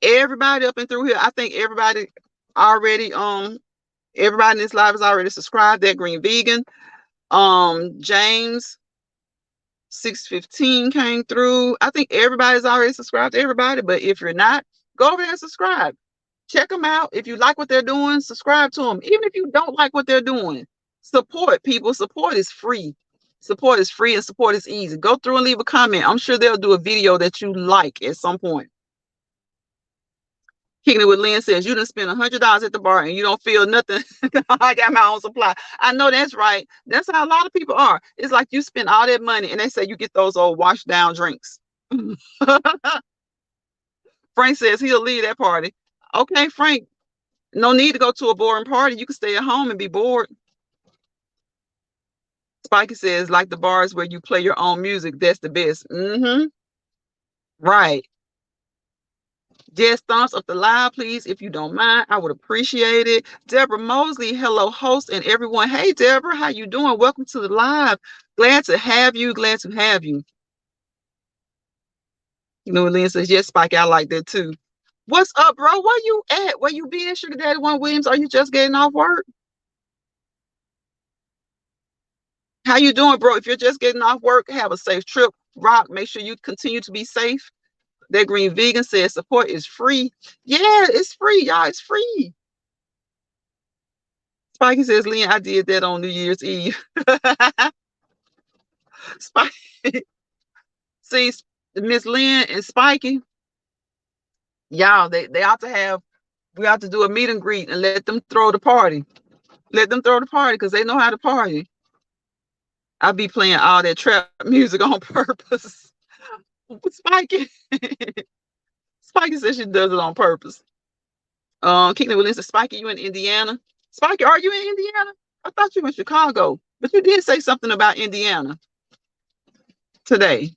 Speaker 1: everybody up and through here. I think everybody already, everybody in this live is already subscribed. That Green Vegan. James 615 came through. I think everybody's already subscribed to everybody, but if you're not, go over there and subscribe. Check them out. If you like what they're doing, subscribe to them. Even if you don't like what they're doing, support people. Support is free. Support is free and support is easy. Go through and leave a comment. I'm sure they'll do a video that you like at some point. Kicking It with Lynn says, you done spend $100 at the bar and you don't feel nothing. I got my own supply. I know that's right. That's how a lot of people are. It's like you spend all that money and they say you get those old washed down drinks. Frank says he'll leave that party. Okay, Frank, no need to go to a boring party. You can stay at home and be bored. Spiky says, like the bars where you play your own music, that's the best. Right. Just thumbs up the live, please, if you don't mind. I would appreciate it. Deborah Mosley, hello, host and everyone. Hey, Deborah, how you doing? Welcome to the live. Glad to have you. Glad to have you. Lynn says, yes, Spiky, I like that too. What's up, bro? Where you at? Where you been, Sugar Daddy One Williams? Are you just getting off work? How you doing, bro? If you're just getting off work, have a safe trip. Rock, make sure you continue to be safe. That Green Vegan says support is free. Yeah, it's free, y'all. It's free. Spiky says, Lynn, I did that on New Year's Eve. Spiky. See, Miss Lynn and Spiky, y'all, they ought to have, we ought to do a meet and greet and let them throw the party. Let them throw the party because they know how to party. I'll be playing all that trap music on purpose. Spiky. Spiky says she does it on purpose. Kicking It with Lynn says, Spiky, you in Indiana? Spiky, are you in Indiana? I thought you were in Chicago, but you did say something about Indiana today.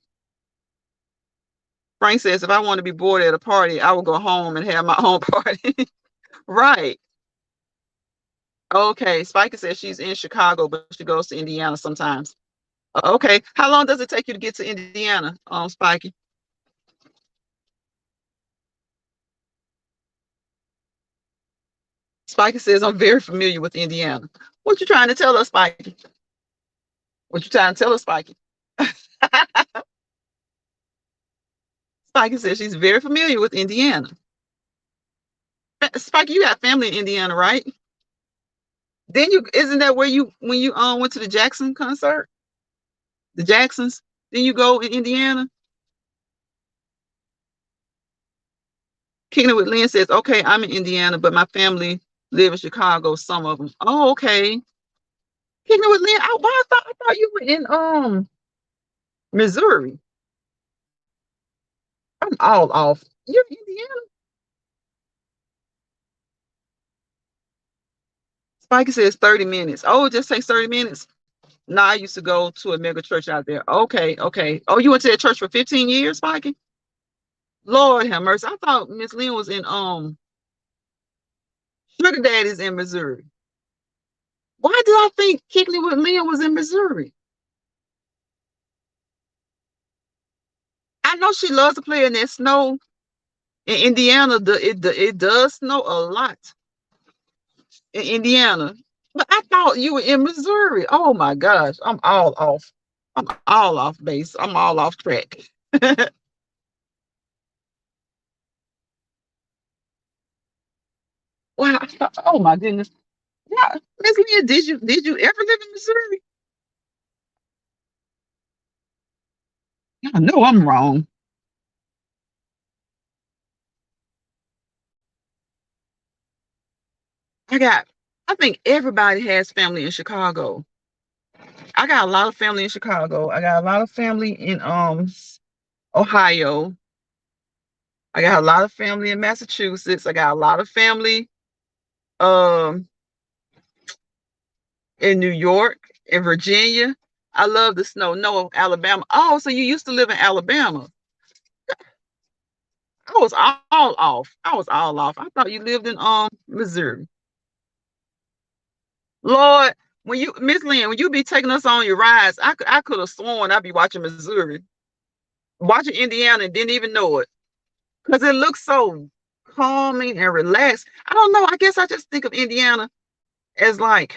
Speaker 1: Frank says, if I want to be bored at a party, I will go home and have my own party. Right. Okay. Spiky says she's in Chicago, but she goes to Indiana sometimes. Okay. How long does it take you to get to Indiana, Spiky? Spiky says, I'm very familiar with Indiana. What you trying to tell us, Spiky? What you trying to tell us, Spiky? Spiky says she's very familiar with Indiana. Spiky, you got family in Indiana, right? Then isn't that where you when you went to the Jackson concert? The Jacksons? Then you go in Indiana? Kicking It with Lynn says, okay, I'm in Indiana, but my family live in Chicago, some of them. Oh, okay. Kicking It with Lynn. I thought you were in Missouri. I'm all off. You're in Indiana? Spiky says 30 minutes. Oh, it just takes 30 minutes. No, I used to go to a mega church out there. Okay, okay. Oh, you went to that church for 15 years, Spiky? Lord have mercy. I thought Miss Lynn was in Sugar Daddy's in Missouri. Why did I think Kicking It with Lynn was in Missouri? I know she loves to play in that snow. In Indiana, it does snow a lot in Indiana. But I thought you were in Missouri. Oh my gosh, I'm all off. I'm all off base. I'm all off track. Wow. Oh my goodness. Yeah, Miss Leah, did you ever live in Missouri? I know I'm wrong. I got, I think everybody has family in Chicago. I got a lot of family in Chicago. I got a lot of family in Ohio. I got a lot of family in Massachusetts. I got a lot of family um in New York, in Virginia. I love the snow. No, Alabama. Oh, so you used to live in Alabama. I was all off. I was all off. I thought you lived in Missouri. Lord, when you Miss Lynn, when you be taking us on your rides, I could have sworn I'd be watching Missouri, watching Indiana and didn't even know it. Because it looks so calming and relaxed. I don't know. I guess I just think of Indiana as like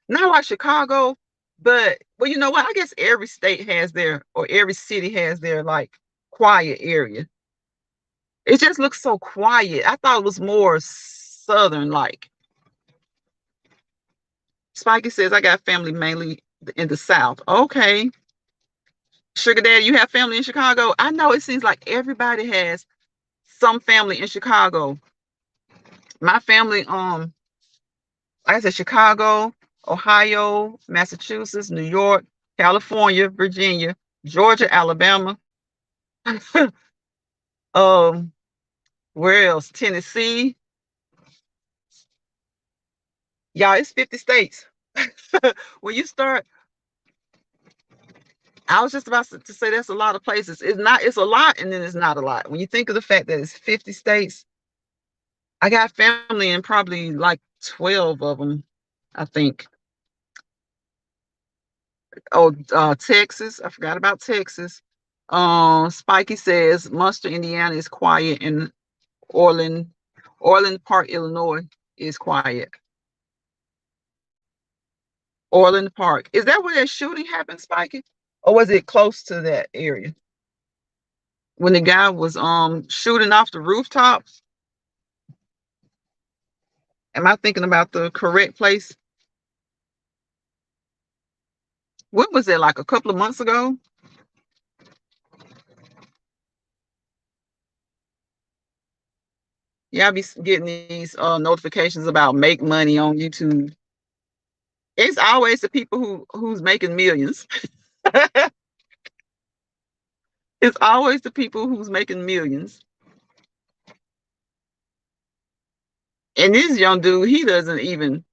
Speaker 1: not like Chicago, but well, you know what? I guess every state has their or every city has their like quiet area. It just looks so quiet. I thought it was more southern like. Spiky says I got family mainly in the South. Okay. Sugar Daddy, you have family in Chicago? I know it seems like everybody has some family in Chicago. My family, like I said, Chicago, Ohio, Massachusetts, New York, California, Virginia, Georgia, Alabama. um, where else? Tennessee. Y'all, it's 50 states. When you start, I was just about to say that's a lot of places. It's not, it's a lot, and then it's not a lot. When you think of the fact that it's 50 states, I got family in probably like 12 of them, I think. Oh, Texas. I forgot about Texas. Spiky says Munster, Indiana is quiet, and Orland, Orland Park, Illinois is quiet. Orland Park. Is that where that shooting happened, Spiky? Or was it close to that area? When the guy was shooting off the rooftops? Am I thinking about the correct place? When was it? Like a couple of months ago? Yeah, I be getting these notifications about make money on YouTube. It's always the people who's making millions. It's always the people who's making millions. And this young dude, he doesn't even.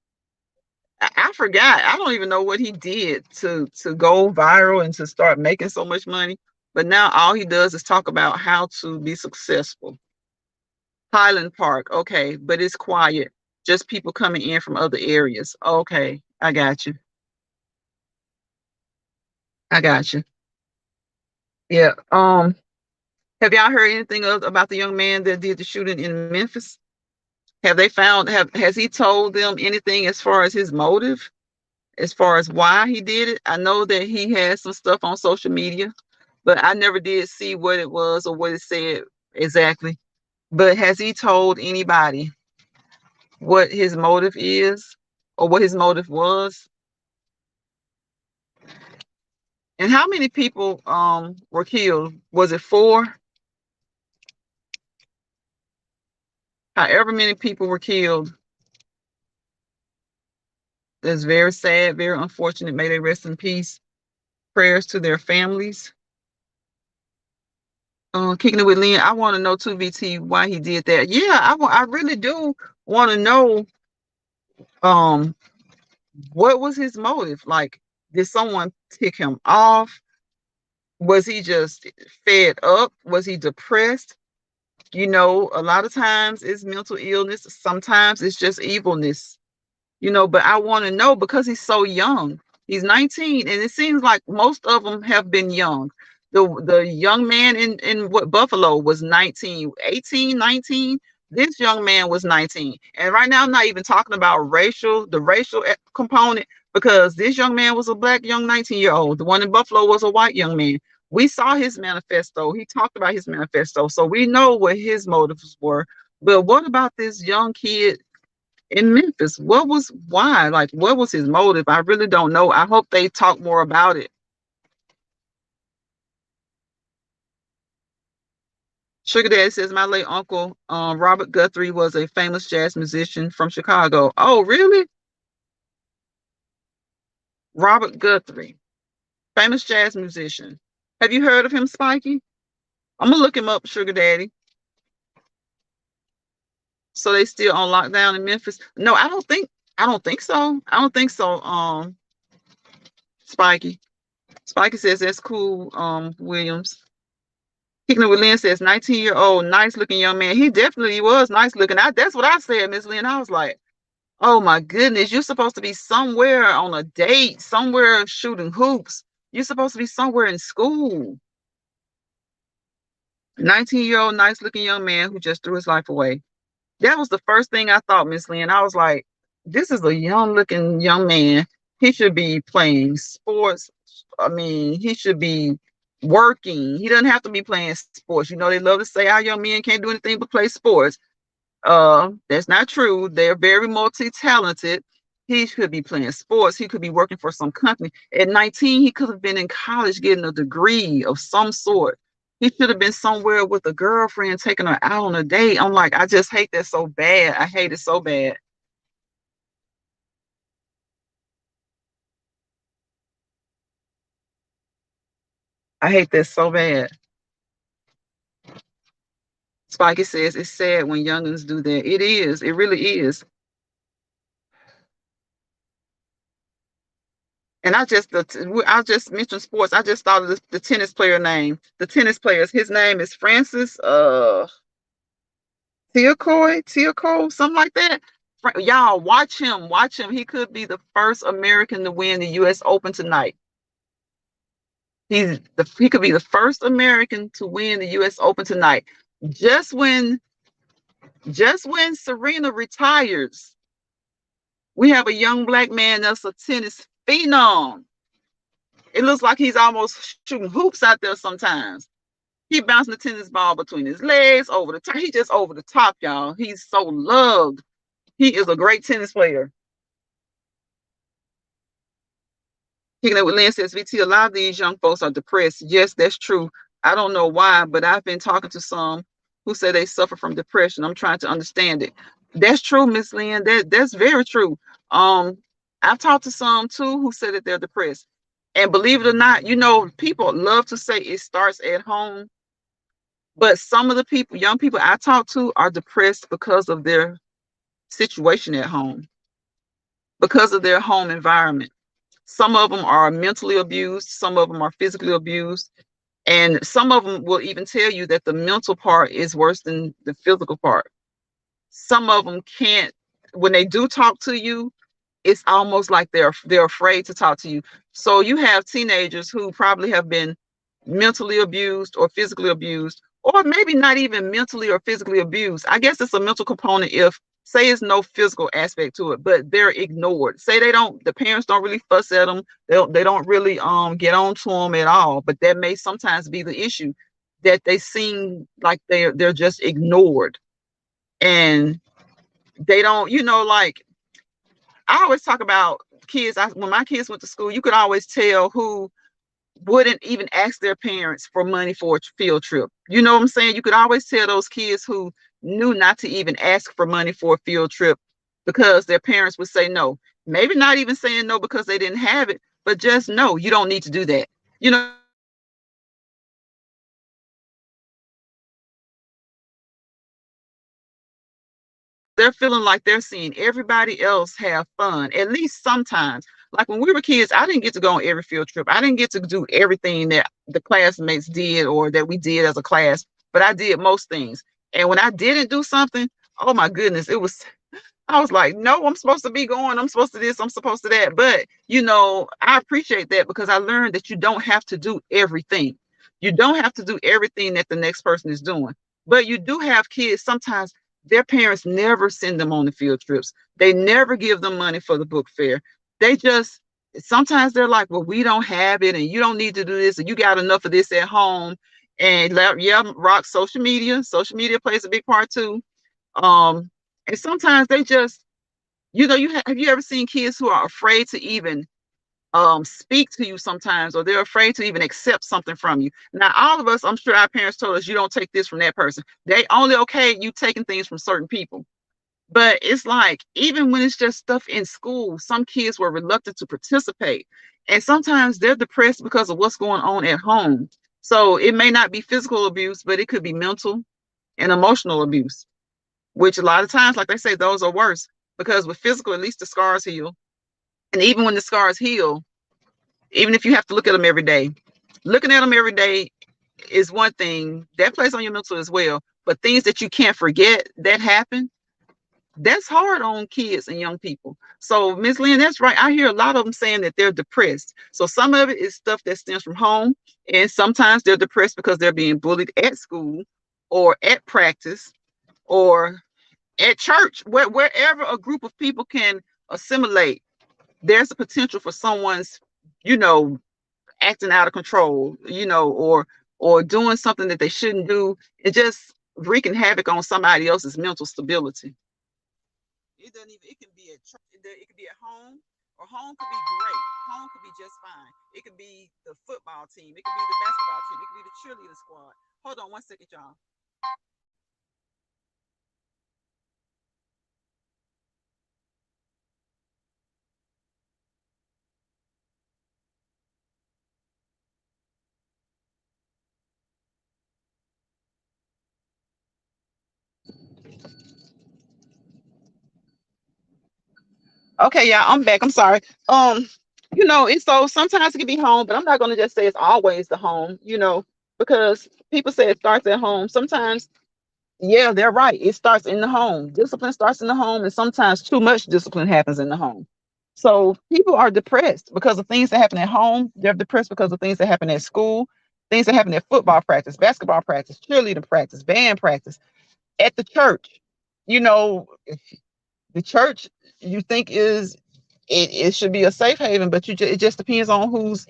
Speaker 1: I forgot. I don't even know what he did to go viral and to start making so much money. But now all he does is talk about how to be successful. Highland Park, okay, but it's quiet. Just people coming in from other areas. Okay, I got you. I got you. Yeah. Have y'all heard anything else about the young man that did the shooting in Memphis? Have they found have has he told them anything as far as his motive, as far as why he did it? I know that he has some stuff on social media, but I never did see what it was or what it said exactly. But has he told anybody what his motive is or what his motive was? And how many people were killed? Was it four? However many people were killed. That's very sad, very unfortunate. May they rest in peace. Prayers to their families. Kicking it with Lynn. I want to know too, VT, why he did that. Yeah, I really do want to know um what was his motive? Like, did someone tick him off? Was he just fed up? Was he depressed? You know, a lot of times it's mental illness, sometimes it's just evilness, you know, but I want to know because he's so young. He's 19, and it seems like most of them have been young. The young man in what Buffalo was 19, 18, 19. This young man was 19. And right now I'm not even talking about the racial component, because this young man was a black young 19-year-old. The one in Buffalo was a white young man. We saw his manifesto. He talked about his manifesto. So we know what his motives were. But what about this young kid in Memphis? Why? Like, what was his motive? I really don't know. I hope they talk more about it. Sugar Daddy says my late uncle Robert Guthrie was a famous jazz musician from Chicago. Oh, really? Robert Guthrie, famous jazz musician. Have you heard of him, Spiky? I'm gonna look him up, Sugar Daddy. So they still on lockdown in Memphis? No, I don't think so. I don't think so. Spiky. Spiky says that's cool. Williams. Kicking it with Lynn says 19-year-old, nice looking young man. He definitely was nice looking. That's what I said, Miss Lynn. I was like, oh my goodness, you're supposed to be somewhere on a date, somewhere shooting hoops. You're supposed to be somewhere in school. 19-year-old, nice looking young man who just threw his life away. That was the first thing I thought, Miss Lynn. I was like, this is a young looking young man. He should be playing sports. I mean, he should be working. He doesn't have to be playing sports. You know, they love to say our young men can't do anything but play sports. That's not true. They're very multi-talented. He could be playing sports. He could be working for some company. At 19, he could have been in college getting a degree of some sort. He should have been somewhere with a girlfriend taking her out on a date. I'm like, I just hate that so bad. I hate it so bad. I hate that so bad. Spikey says it's sad when youngins do that. It is. It really is. And I just mentioned sports. I just thought of the tennis player name. The tennis players. His name is Francis Tiakoe, something like that. Y'all watch him. Watch him. He could be the first American to win the U.S. Open tonight. He could be the first American to win the U.S. Open tonight. Just when just when Serena retires, we have a young black man that's a tennis phenom. It looks like he's almost shooting hoops out there sometimes. He bouncing the tennis ball between his legs over the top. He just over the top, y'all. He's so loved. He is a great tennis player. Kicking it with Lynn says, VT, a lot of these young folks are depressed. Yes, that's true. I don't know why, but I've been talking to some who say they suffer from depression. I'm trying to understand it. That's true, Miss Lynn. That's very true. Um, I've talked to some too who say that they're depressed. And believe it or not, you know, people love to say it starts at home, but some of the people, young people I talk to, are depressed because of their situation at home, because of their home environment. Some of them are mentally abused, some of them are physically abused, and some of them will even tell you that the mental part is worse than the physical part. Some of them can't, when they do talk to you, it's almost like they're afraid to talk to you. So you have teenagers who probably have been mentally abused or physically abused, or maybe not even mentally or physically abused. I guess it's a mental component if say it's no physical aspect to it, but they're ignored. Say the parents don't really fuss at them. They don't really get on to them at all. But that may sometimes be the issue, that they seem like they're just ignored, and they don't, like I always talk about kids. When my kids went to school, you could always tell who wouldn't even ask their parents for money for a field trip. You know what I'm saying? You could always tell those kids who knew not to even ask for money for a field trip because their parents would say no. Maybe not even saying no because they didn't have it, but just no, you don't need to do that. You know, they're feeling like they're seeing everybody else have fun, at least sometimes. Like when we were kids, I didn't get to go on every field trip. I didn't get to do everything that the classmates did or that we did as a class, but I did most things. And when I didn't do something, oh my goodness, I was like, no, I'm supposed to be going. I'm supposed to this. I'm supposed to that. But, I appreciate that because I learned that you don't have to do everything. You don't have to do everything that the next person is doing. But you do have kids. Sometimes their parents never send them on the field trips. They never give them money for the book fair. They just, sometimes they're like, well, we don't have it and you don't need to do this and you got enough of this at home. And yeah, rock social media. Social media plays a big part too. Um, and sometimes they just, have you ever seen kids who are afraid to even speak to you sometimes, or they're afraid to even accept something from you. Now, all of us, I'm sure our parents told us, you don't take this from that person. They only okay you taking things from certain people. But it's like, even when it's just stuff in school, some kids were reluctant to participate. And sometimes they're depressed because of what's going on at home. So it may not be physical abuse, but it could be mental and emotional abuse, which a lot of times, like they say, those are worse, because with physical, at least the scars heal. And even when the scars heal, even if you have to look at them every day, looking at them every day is one thing that plays on your mental as well. But things that you can't forget that happen, that's hard on kids and young people. So, Miss Lynn, that's right. I hear a lot of them saying that they're depressed. So some of it is stuff that stems from home, and sometimes they're depressed because they're being bullied at school or at practice or at church, wherever a group of people can assimilate. There's a potential for someone's, you know, acting out of control, or doing something that they shouldn't do. It just wreaking havoc on somebody else's mental stability. It doesn't even. It can be at church. It could be at home, or home could be great. Home could be just fine. It could be the football team. It could be the basketball team. It could be the cheerleading squad. Hold on one second, y'all. Okay, yeah, I'm back. I'm sorry. It's so sometimes it can be home, but I'm not gonna just say it's always the home, because people say it starts at home. Sometimes, yeah, they're right. It starts in the home. Discipline starts in the home, and sometimes too much discipline happens in the home. So people are depressed because of things that happen at home. They're depressed because of things that happen at school, things that happen at football practice, basketball practice, cheerleading practice, band practice, at the church. You know, the church you think it should be a safe haven, but it just depends on who's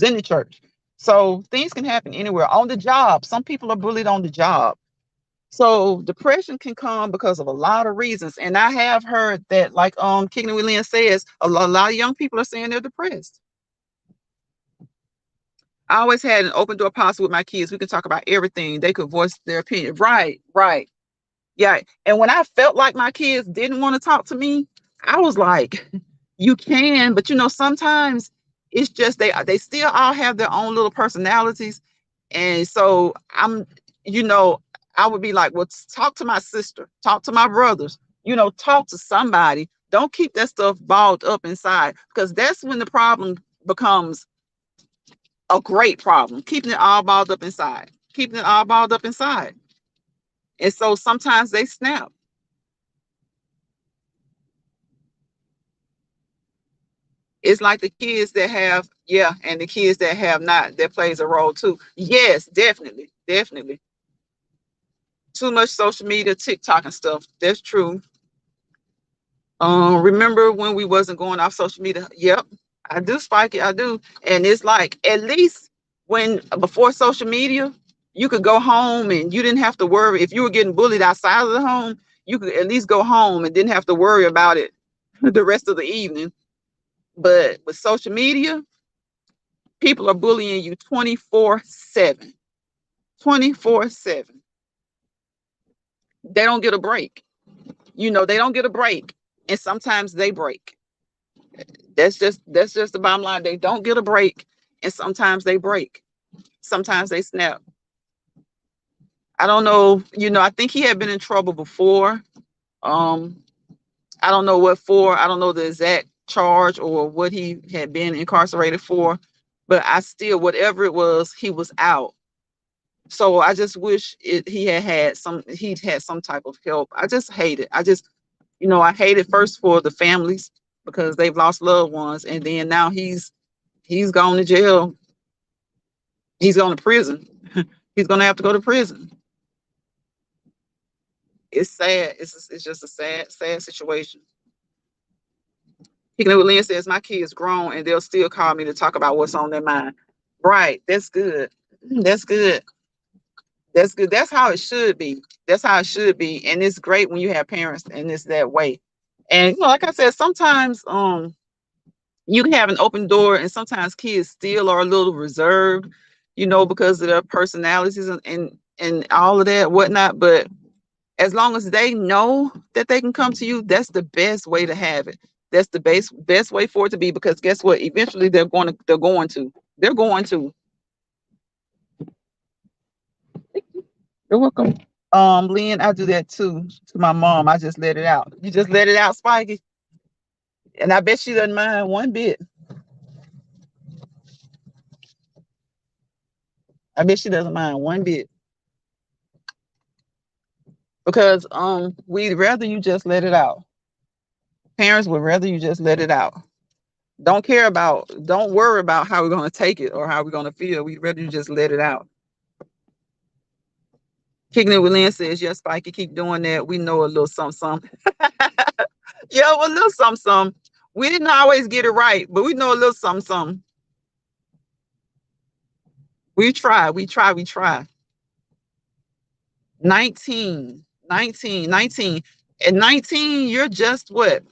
Speaker 1: in the church. So things can happen anywhere. On the job, some people are bullied on the job. So depression can come because of a lot of reasons. And I have heard that, like Keegan Williams says, a lot of young people are saying they're depressed. I always had an open door policy with my kids. We could talk about everything. They could voice their opinion. Right, right. Yeah. And when I felt like my kids didn't want to talk to me, I was like, you can, but sometimes it's just they still all have their own little personalities. And so you know, I would be like, well, talk to my sister, talk to my brothers, talk to somebody. Don't keep that stuff balled up inside, because that's when the problem becomes a great problem. Keeping it all balled up inside, keeping it all balled up inside. And so sometimes they snap. It's like the kids that have, yeah, and the kids that have not, that plays a role too. Yes, definitely, definitely. Too much social media, TikTok and stuff. That's true. Remember when we wasn't going off social media? Yep, I do, Spike it. I do. And it's like, at least when before social media, you could go home and you didn't have to worry if you were getting bullied outside of the home. You could at least go home and didn't have to worry about it the rest of the evening. But with social media, people are bullying you 24/7. 24/7. They don't get a break. They don't get a break. And sometimes they break. That's just the bottom line. They don't get a break, and sometimes they break. Sometimes they snap. I don't know, I think he had been in trouble before. Um, I don't know what for. I don't know the exact charge or what he had been incarcerated for, but I still, whatever it was, he was out. So I just wish he'd had some type of help. I just hate it. I hate it first for the families because they've lost loved ones, and then now he's gone to jail. He's going to prison. He's going to have to go to prison. It's sad. It's just a sad situation. Picking up with Lynn says, my kids grown and they'll still call me to talk about what's on their mind. Right. That's good. That's good. That's good. That's how it should be. That's how it should be. And it's great when you have parents and it's that way. And like I said, sometimes You can have an open door, and sometimes kids still are a little reserved, because of their personalities and all of that whatnot. But as long as they know that they can come to you, that's the best way to have it. That's the best way for it to be, because guess what? Eventually they're going to. You're welcome. Lynn, I do that too to my mom. I just let it out. You just let it out, Spiky. And I bet she doesn't mind one bit. I bet she doesn't mind one bit. Because we'd rather you just let it out. Parents would rather you just let it out. Don't worry about how we're gonna take it or how we're gonna feel. We'd rather you just let it out. Kicking it with Lynn says, yes, Spike, you keep doing that. We know a little something, something. Yeah, well, a little something, something. We didn't always get it right, but we know a little something, something. We try. 19, 19, 19. At 19, you're just what?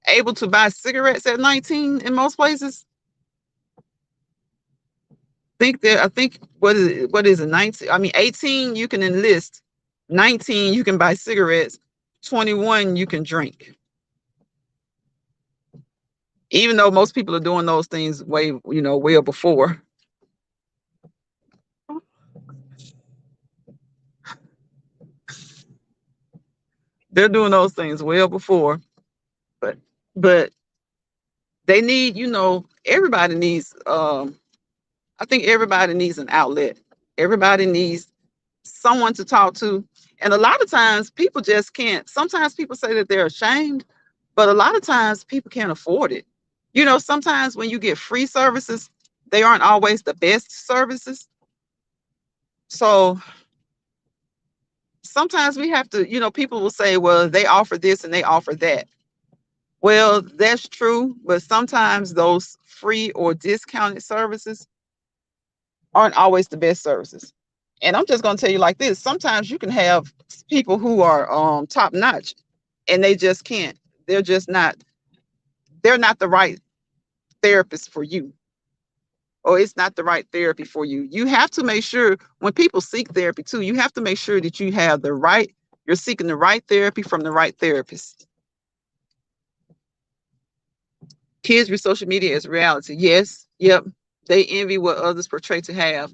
Speaker 1: Able to buy cigarettes at 19 in most places? I think what is it 19? I mean 18 you can enlist, 19 you can buy cigarettes, 21 you can drink. Even though most people are doing those things way before. They're doing those things well before, but but they need, everybody needs I think everybody needs an outlet. Everybody needs someone to talk to. And a lot of times people just can't. Sometimes people say that they're ashamed, but a lot of times people can't afford it. Sometimes when you get free services, they aren't always the best services. So sometimes we have to, people will say, well, they offer this and they offer that. Well, that's true, but sometimes those free or discounted services aren't always the best services. And I'm just going to tell you like this, sometimes you can have people who are top notch and they just can't. They're not the right therapist for you, or it's not the right therapy for you. You have to make sure when people seek therapy too, you have to make sure that you're seeking the right therapy from the right therapist. Kids with social media as reality. Yes, yep. They envy what others portray to have.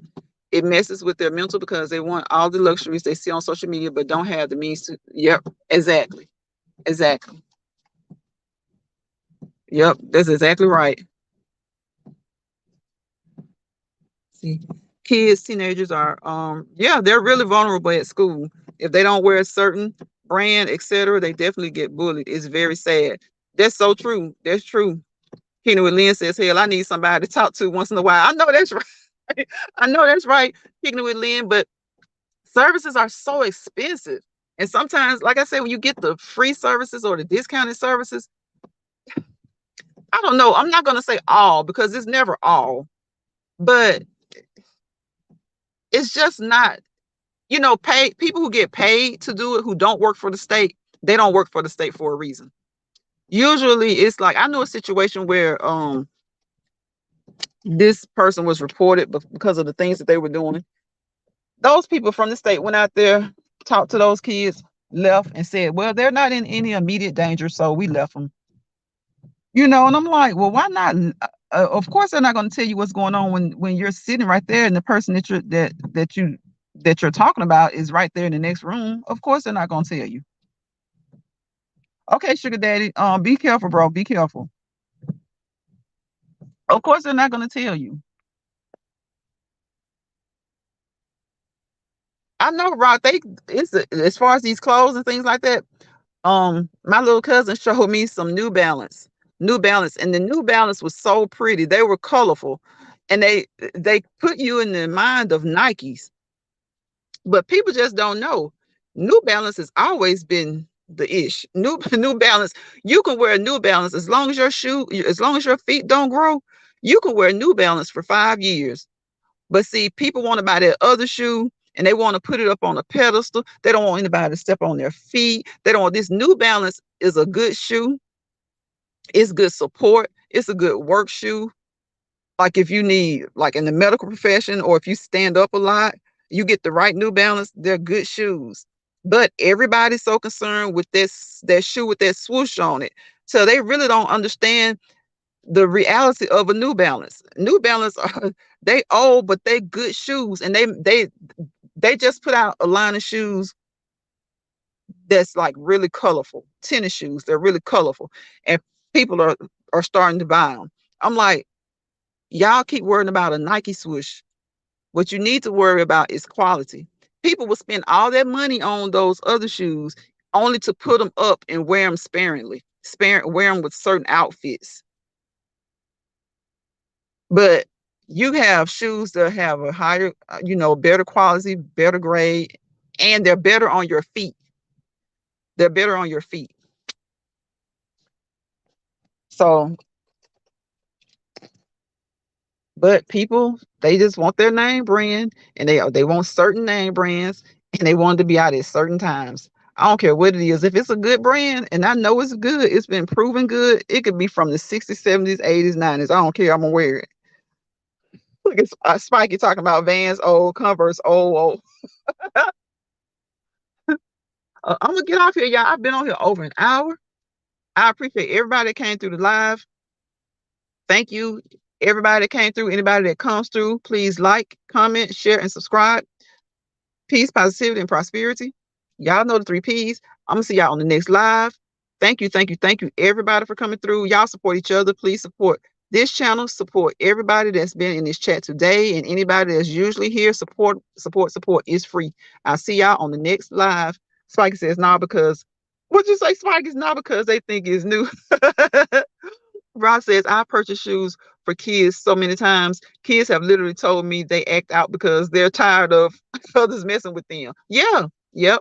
Speaker 1: It messes with their mental because they want all the luxuries they see on social media, but don't have the means to. Yep, exactly. Exactly. Yep, that's exactly right. See, kids, teenagers are, yeah, they're really vulnerable at school. If they don't wear a certain brand, etc., they definitely get bullied. It's very sad. That's so true. That's true. Kenny with Lynn says, hell, I need somebody to talk to once in a while. I know that's right. I know that's right, Kenny with Lynn, but services are so expensive. And sometimes, like I said, when you get the free services or the discounted services, I don't know. I'm not going to say all because it's never all, but it's just not, pay people who get paid to do it, who don't work for the state, they don't work for the state for a reason. Usually it's like, I know a situation where this person was reported because of the things that they were doing. Those people from the state went out there, talked to those kids, left and said, well, they're not in any immediate danger, so we left them. And I'm like, well, why not? Of course they're not going to tell you what's going on when you're sitting right there and the person that you're talking about is right there in the next room. Of course they're not going to tell you. Okay, sugar daddy, be careful, bro, be careful. Of course they're not going to tell you. I know, Rod. It's as far as these clothes and things like that. My little cousin showed me some New Balance, and the New Balance was so pretty. They were colorful, and they put you in the mind of Nikes. But people just don't know. New Balance has always been the ish. New Balance. You can wear a New Balance as long as your feet don't grow. You can wear New Balance for 5 years. But see, people want to buy that other shoe and they want to put it up on a pedestal. They don't want anybody to step on their feet. They don't want this. New Balance is a good shoe. It's good support. It's a good work shoe. Like if you need, like in the medical profession, or if you stand up a lot, you get the right New Balance. They're good shoes. But everybody's so concerned with that shoe with that swoosh on it, so they really don't understand the reality of a New Balance. New Balance are they old, but they good shoes, and they just put out a line of shoes that's like really colorful tennis shoes. They're really colorful, and people are starting to buy them. I'm like, y'all keep worrying about a Nike swoosh. What you need to worry about is quality. People will spend all that money on those other shoes only to put them up and wear them sparingly, wear them with certain outfits. But you have shoes that have a higher, better quality, better grade, and they're better on your feet. They're better on your feet. So, but people, they just want their name brand, and they want certain name brands, and they want to be out at certain times. I don't care what it is. If it's a good brand, and I know it's good, it's been proven good. It could be from the 60s, 70s, 80s, 90s. I don't care. I'm gonna wear it. Look at Spikey talking about Vans, old Converse, old. I'm gonna get off here, y'all. I've been on here over an hour. I appreciate everybody that came through the live. Thank you, everybody that came through. Anybody that comes through, please like, comment, share, and subscribe. Peace, positivity, and prosperity. Y'all know the 3 Ps. I'm gonna see y'all on the next live. Thank you, thank you, thank you, everybody, for coming through. Y'all support each other. Please support this channel. Support everybody that's been in this chat today, and anybody that's usually here. Support, support, support is free. I'll see y'all on the next live. Spike says, nah, because what'd you say, Spike? Is not because they think it's new. Rob says, I purchase shoes for kids so many times. Kids have literally told me they act out because they're tired of others messing with them. Yeah, yep.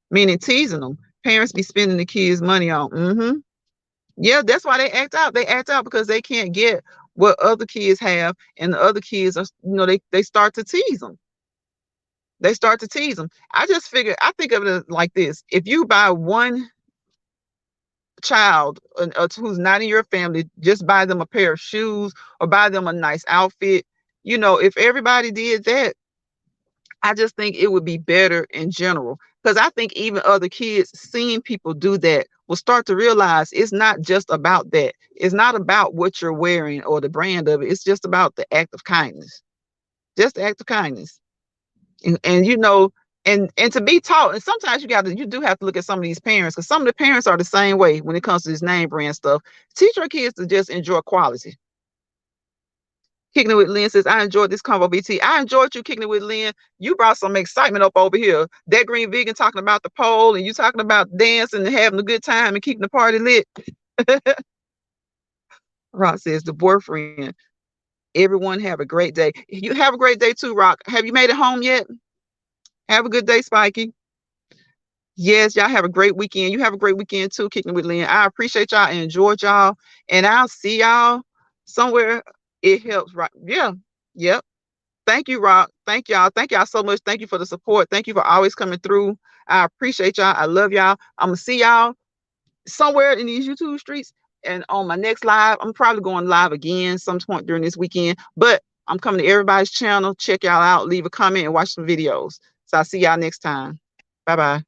Speaker 1: Meaning teasing them. Parents be spending the kids' money on. Yeah, that's why they act out. They act out because they can't get what other kids have, and the other kids are, they start to tease them. They start to tease them. I think of it like this: if you buy one child who's not in your family, just buy them a pair of shoes or buy them a nice outfit. If everybody did that, I just think it would be better in general. Because I think even other kids seeing people do that will start to realize it's not just about that. It's not about what you're wearing or the brand of it. It's just about the act of kindness. Just the act of kindness. And to be taught, and sometimes you do have to look at some of these parents, because some of the parents are the same way when it comes to this name brand stuff. Teach your kids to just enjoy quality. Kicking it with Lynn says, I enjoyed this convo, BT. I enjoyed you kicking it with Lynn. You brought some excitement up over here. That green vegan talking about the pole, and you talking about dancing and having a good time and keeping the party lit. Rock says, the boyfriend. Everyone have a great day. You have a great day too, Rock. Have you made it home yet? Have a good day, Spiky. Yes, y'all have a great weekend. You have a great weekend too, kicking with Lynn. I appreciate y'all and enjoyed y'all. And I'll see y'all somewhere. It helps, right? Yeah. Yep. Thank you, Rock. Thank y'all. Thank y'all so much. Thank you for the support. Thank you for always coming through. I appreciate y'all. I love y'all. I'm gonna see y'all somewhere in these YouTube streets. And on my next live, I'm probably going live again some point during this weekend. But I'm coming to everybody's channel. Check y'all out. Leave a comment and watch some videos. So I'll see y'all next time. Bye-bye.